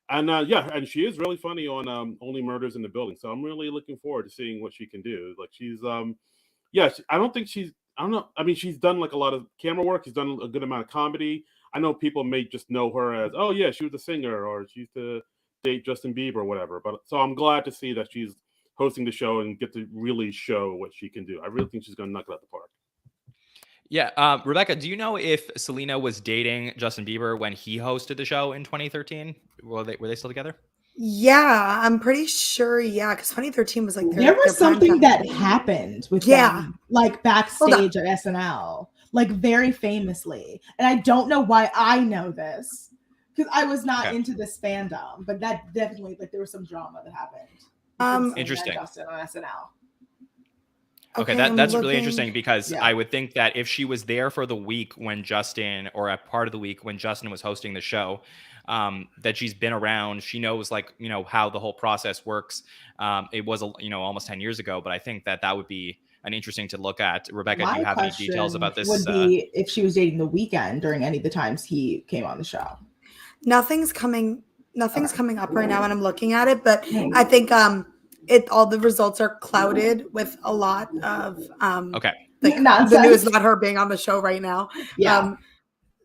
and she is really funny on Only Murders in the Building. So I'm really looking forward to seeing what she can do. Like she's I don't know. I mean, she's done like a lot of camera work. She's done a good amount of comedy. I know people may just know her as, oh yeah, she was a singer or she used to date Justin Bieber or whatever. But so I'm glad to see that she's hosting the show and get to really show what she can do. I really think she's going to knock it out the park. Yeah. Rebecca, do you know if Selena was dating Justin Bieber when he hosted the show in 2013? Were they still together? Yeah, I'm pretty sure. Yeah, because 2013 was like there was something that happened with them, like backstage at SNL, like very famously. And I don't know why I know this because I was not into this fandom, but that definitely like there was some drama that happened. Interesting. Justin on SNL. Okay, that's really interesting because I would think that if she was there for the week when Justin, or a part of the week when Justin was hosting the show, that she's been around, she knows like, how the whole process works. It was, almost 10 years ago, but I think that would be an interesting to look at. Rebecca, do you have any details about this? Would be if she was dating The Weeknd during any of the times he came on the show. Nothing's coming up right now when I'm looking at it, but I think all the results are clouded with a lot of like the news about her being on the show right now. Yeah.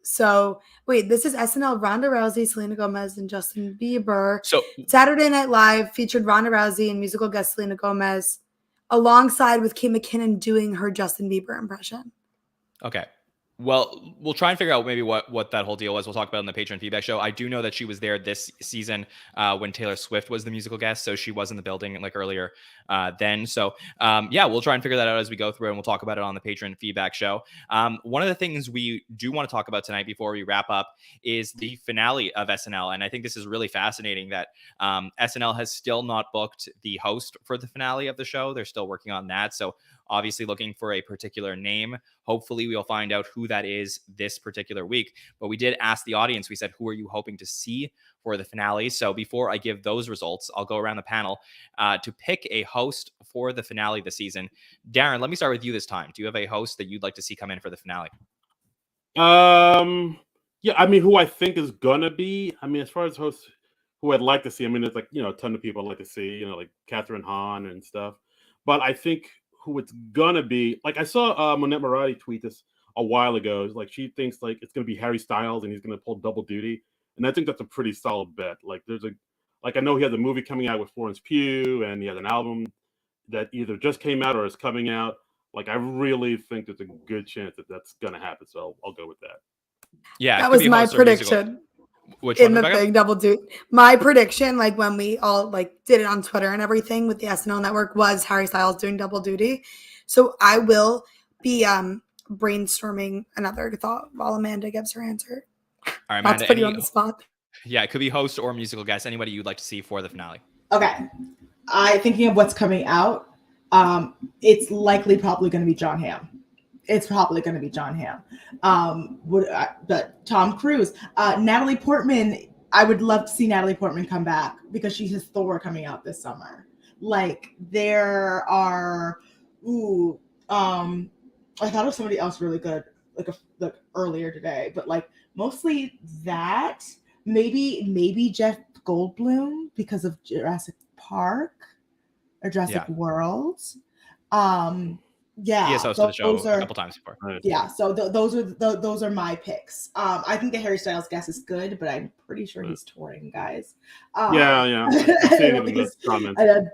So wait, this is SNL. Ronda Rousey, Selena Gomez, and Justin Bieber. So Saturday Night Live featured Ronda Rousey and musical guest Selena Gomez, alongside with Kate McKinnon doing her Justin Bieber impression. Okay. Well, we'll try and figure out maybe what that whole deal was. We'll talk about it in the Patreon feedback show. I do know that she was there this season when Taylor Swift was the musical guest, so she was in the building like earlier then. So we'll try and figure that out as we go through, and we'll talk about it on the Patreon feedback show. One of the things we do want to talk about tonight before we wrap up is the finale of SNL, and I think this is really fascinating that SNL has still not booked the host for the finale of the show. They're still working on that, so obviously looking for a particular name. Hopefully we'll find out who that is this particular week. But we did ask the audience, we said, who are you hoping to see for the finale? So before I give those results, I'll go around the panel to pick a host for the finale this season. Darin, let me start with you this time. Do you have a host that you'd like to see come in for the finale? Yeah, I mean, who I think is gonna be, I mean, as far as hosts who I'd like to see, I mean, there's like, a ton of people I'd like to see, like Catherine Hahn and stuff. But I think who it's gonna be, like I saw Monette Marathi tweet this a while ago. It's like she thinks like it's gonna be Harry Styles and he's gonna pull double duty, and I think that's a pretty solid bet. Like there's Like, I know he has a movie coming out with Florence Pugh, and he has an album that either just came out or is coming out. Like, I really think there's a good chance that that's going to happen. So I'll go with that. Yeah, it That could was be my host or musical. prediction. Which In one, the Rebecca? thing, double duty. My prediction, like when we all like did it on Twitter and everything with the SNL Network, was Harry Styles doing double duty. So I will be brainstorming another thought while Amanda gives her answer. All right, Not Amanda. to put you on the spot. Yeah, it could be host or musical guest. Anybody you'd like to see for the finale? Okay. Thinking of what's coming out, it's likely probably going to be John Hamm. But Tom Cruise, Natalie Portman. I would love to see Natalie Portman come back because she has Thor coming out this summer. Like there are, I thought of somebody else really good, like earlier today, but like mostly that. Maybe Jeff Goldblum because of Jurassic Park or Jurassic World. Yeah, he has hosted the show a couple times before. Yeah, so those are my picks. I think the Harry Styles guest is good, but I'm pretty sure he's touring, guys. Yeah. I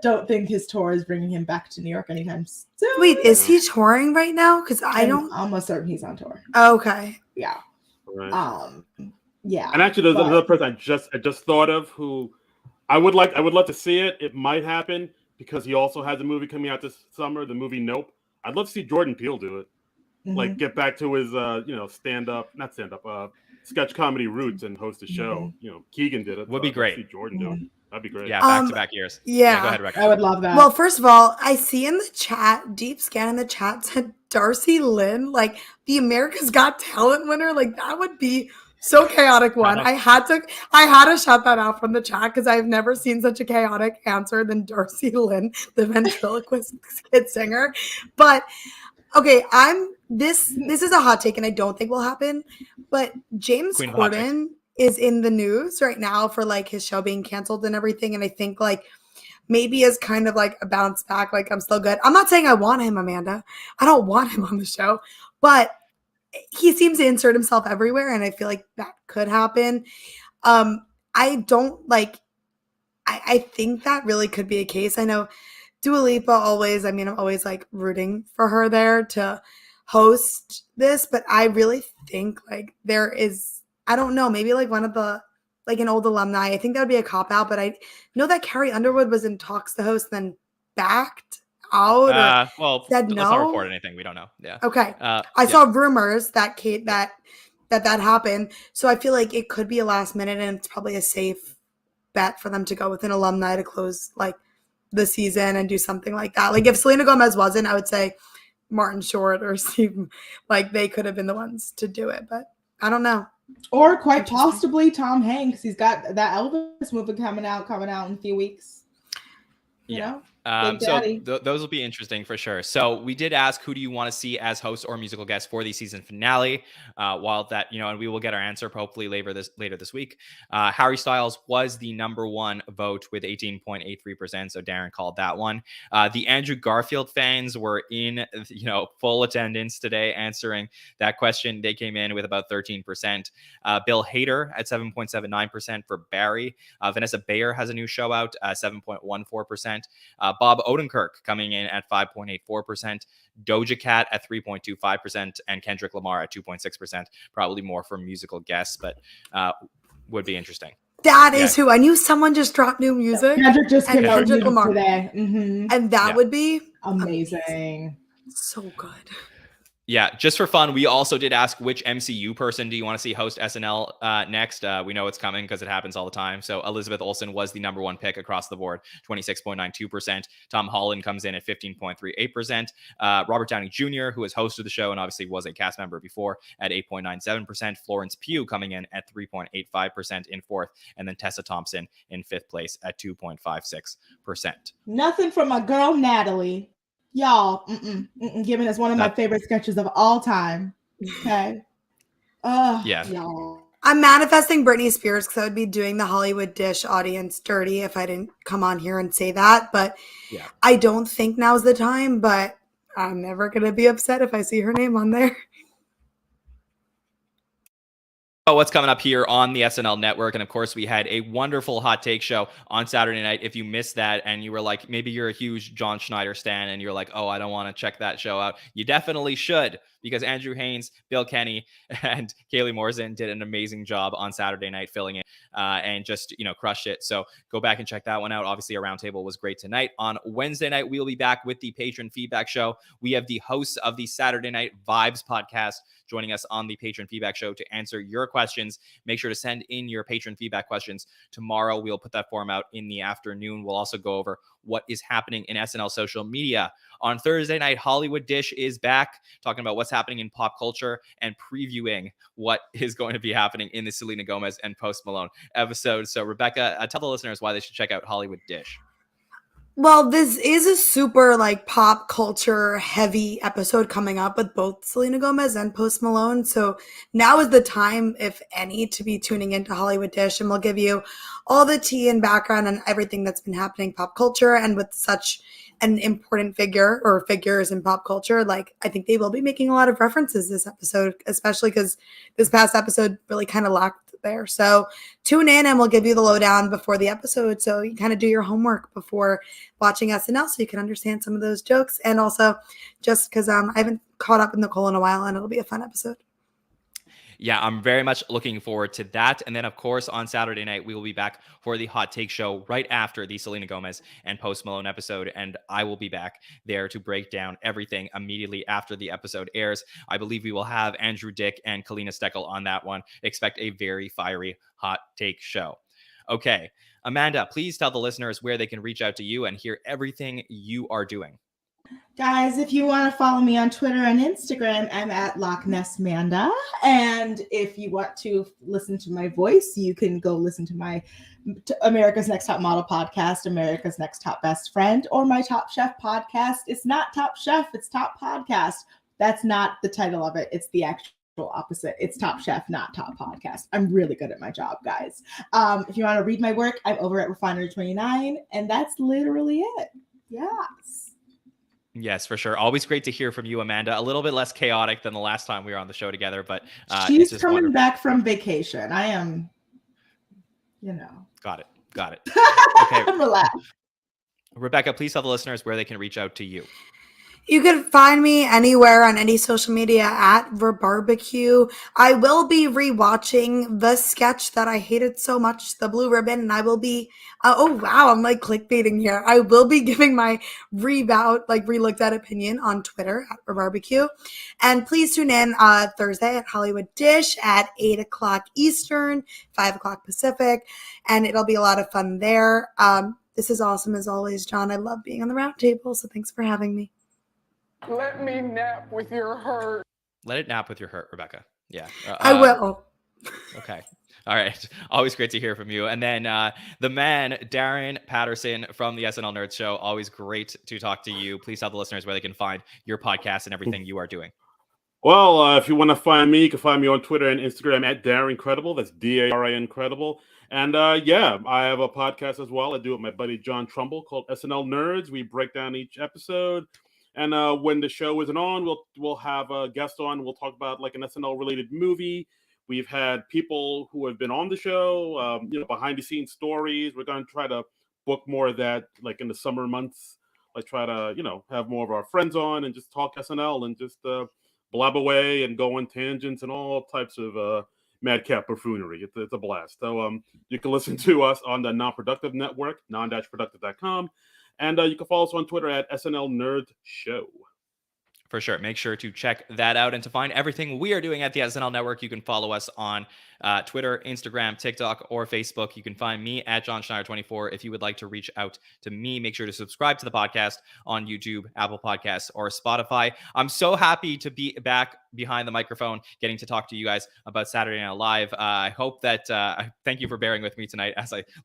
don't think his tour is bringing him back to New York anytime soon. Wait, is he touring right now? Because I'm almost certain he's on tour. Okay. Yeah. Right. Yeah. And actually, there's another person I just thought of who I would love to see it. It might happen because he also has a movie coming out this summer, the movie Nope. I'd love to see Jordan Peele do it. Like get back to his sketch comedy roots and host a show. Keegan did it. Would be great. See Jordan do it. That'd be great. Yeah, back-to-back years. Yeah. Go ahead, Rebecca. I would love that. Well, first of all, I see in the chat, Deep Scan in the chat said Darcy Lynn, like the America's Got Talent winner. Like that would be so chaotic one. I had to shut that out from the chat because I've never seen such a chaotic answer than Darcy Lynn, the ventriloquist kid singer. But okay, this is a hot take and I don't think will happen. But James Corden is in the news right now for like his show being canceled and everything. And I think like maybe as kind of like a bounce back, like I'm still good. I'm not saying I want him, Amanda. I don't want him on the show, but he seems to insert himself everywhere, and I feel like that could happen. I think that really could be a case. I know Dua Lipa I'm always like rooting for her there to host this, but I really think like there is, I don't know, maybe like one of the, like an old alumni. I think that would be a cop out, but I know that Carrie Underwood was in talks to host, then backed out or said no. Let's not report anything. We don't know. Yeah. Okay. I saw rumors that that happened. So I feel like it could be a last minute and it's probably a safe bet for them to go with an alumni to close like the season and do something like that. Like if Selena Gomez wasn't, I would say Martin Short or Steve, like they could have been the ones to do it, but I don't know. Or quite possibly Tom Hanks. He's got that Elvis movie coming out in a few weeks. You know? So those will be interesting for sure. So we did ask, who do you want to see as host or musical guest for the season finale? While that, and we will get our answer hopefully later this week. Harry Styles was the number one vote with 18.83%. So Darin called that one. The Andrew Garfield fans were in, full attendance today answering that question. They came in with about 13%. Bill Hader at 7.79% for Barry. Vanessa Bayer has a new show out, 7.14%. Bob Odenkirk coming in at 5.84%, Doja Cat at 3.25%, and Kendrick Lamar at 2.6%. Probably more for musical guests, but would be interesting. That is who I knew. Someone just dropped new music. Kendrick just came out Kendrick Lamar today, and that would be amazing. So good. Yeah, just for fun, we also did ask which MCU person do you want to see host SNL next. We know it's coming because it happens all the time. So Elizabeth Olsen was the number one pick across the board, 26.92%. Tom Holland comes in at 15.38%. Robert Downey Jr., who has hosted the show and obviously was a cast member before, at 8.97%. Florence Pugh coming in at 3.85% in fourth. And then Tessa Thompson in fifth place at 2.56%. Nothing from my girl, Natalie. Y'all, giving us one of my favorite sketches of all time. Okay. Y'all. I'm manifesting Britney Spears because I would be doing the Hollywood Dish audience dirty if I didn't come on here and say that. But I don't think now's the time, but I'm never going to be upset if I see her name on there. What's coming up here on the SNL Network. And of course, we had a wonderful hot take show on Saturday night. If you missed that and you were like, maybe you're a huge Jon Schneider stan and you're like, oh, I don't want to check that show out, you definitely should, because Andrew Haynes, Bill Kenny, and Kaylee Morrison did an amazing job on Saturday night filling it and just, crushed it. So go back and check that one out. Obviously, a roundtable was great tonight. On Wednesday night, we'll be back with the patron feedback show. We have the hosts of the Saturday Night Vibes podcast joining us on the patron feedback show to answer your questions. Make sure to send in your patron feedback questions. Tomorrow, we'll put that form out in the afternoon. We'll also go over what is happening in SNL social media. On Thursday night, Hollywood Dish is back, talking about what's happening in pop culture and previewing what is going to be happening in the Selena Gomez and Post Malone episode. So, Rebecca, tell the listeners why they should check out Hollywood Dish. Well, this is a super pop culture heavy episode coming up with both Selena Gomez and Post Malone. So now is the time, if any, to be tuning into Hollywood Dish, and we'll give you all the tea and background and everything that's been happening pop culture. And with such an important figure or figures in pop culture, I think they will be making a lot of references this episode, especially because this past episode really kind of lacked there. So tune in and we'll give you the lowdown before the episode, so you kind of do your homework before watching SNL so you can understand some of those jokes, and also just because I haven't caught up with Nicole in a while, and it'll be a fun episode. Yeah, I'm very much looking forward to that. And then, of course, on Saturday night, we will be back for the hot take show right after the Selena Gomez and Post Malone episode. And I will be back there to break down everything immediately after the episode airs. I believe we will have Andrew Dick and Kalina Steckel on that one. Expect a very fiery hot take show. Okay, Amanda, please tell the listeners where they can reach out to you and hear everything you are doing. Guys, if you want to follow me on Twitter and Instagram, I'm at Loch Ness Manda. And if you want to listen to my voice, you can go listen to my America's Next Top Model podcast, America's Next Top Best Friend, or my Top Chef podcast. It's not Top Chef, it's Top Podcast. That's not the title of it. It's the actual opposite. It's Top Chef, not Top Podcast. I'm really good at my job, guys. If you want to read my work, I'm over at Refinery 29, and that's literally it. Yes. Yes, for sure. Always great to hear from you, Amanda. A little bit less chaotic than the last time we were on the show together, but she's coming back from vacation. I am, Got it. Okay. Relax. Rebecca, please tell the listeners where they can reach out to you. You can find me anywhere on any social media at Rebarbecue. I will be rewatching the sketch that I hated so much, The Blue Ribbon, and I will be, oh wow, I'm clickbaiting here. I will be giving my relooked at opinion on Twitter at Rebarbecue. And please tune in Thursday at Hollywood Dish at 8 o'clock Eastern, 5 o'clock Pacific, and it'll be a lot of fun there. This is awesome as always, John. I love being on the roundtable, so thanks for having me. Let me nap with your hurt. Let it nap with your hurt, Rebecca. Yeah. I will. Okay. All right. Always great to hear from you. And then the man, Darin Patterson from the SNL Nerds Show. Always great to talk to you. Please tell the listeners where they can find your podcast and everything you are doing. Well, if you want to find me, you can find me on Twitter and Instagram at Darin Credible. That's Darin Credible. And yeah, I have a podcast as well. I do it with my buddy John Trumbull called SNL Nerds. We break down each episode. And when the show isn't on, we'll have a guest on. We'll talk about an SNL related movie. We've had people who have been on the show, behind the scenes stories. We're going to try to book more of that, in the summer months. Try to, have more of our friends on and just talk SNL and just blab away and go on tangents and all types of madcap buffoonery. It's a blast. So you can listen to us on the Non-Productive Network, non-productive.com. And you can follow us on Twitter at SNL Nerd Show. For sure. Make sure to check that out. And to find everything we are doing at the SNL Network, you can follow us on Twitter, Instagram, TikTok, or Facebook. You can find me at Jon Schneider 24. If you would like to reach out to me, make sure to subscribe to the podcast on YouTube, Apple Podcasts, or Spotify. I'm so happy to be back behind the microphone, getting to talk to you guys about Saturday Night Live. I hope that, thank you for bearing with me tonight.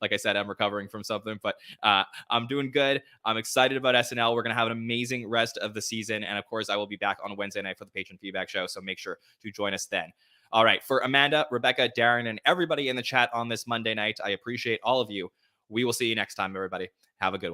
Like I said, I'm recovering from something, but I'm doing good. I'm excited about SNL. We're going to have an amazing rest of the season. And of course, I will be back on Wednesday night for the patron feedback show. So make sure to join us then. All right. For Amanda, Rebecca, Darin, and everybody in the chat on this Monday night, I appreciate all of you. We will see you next time, everybody. Have a good one.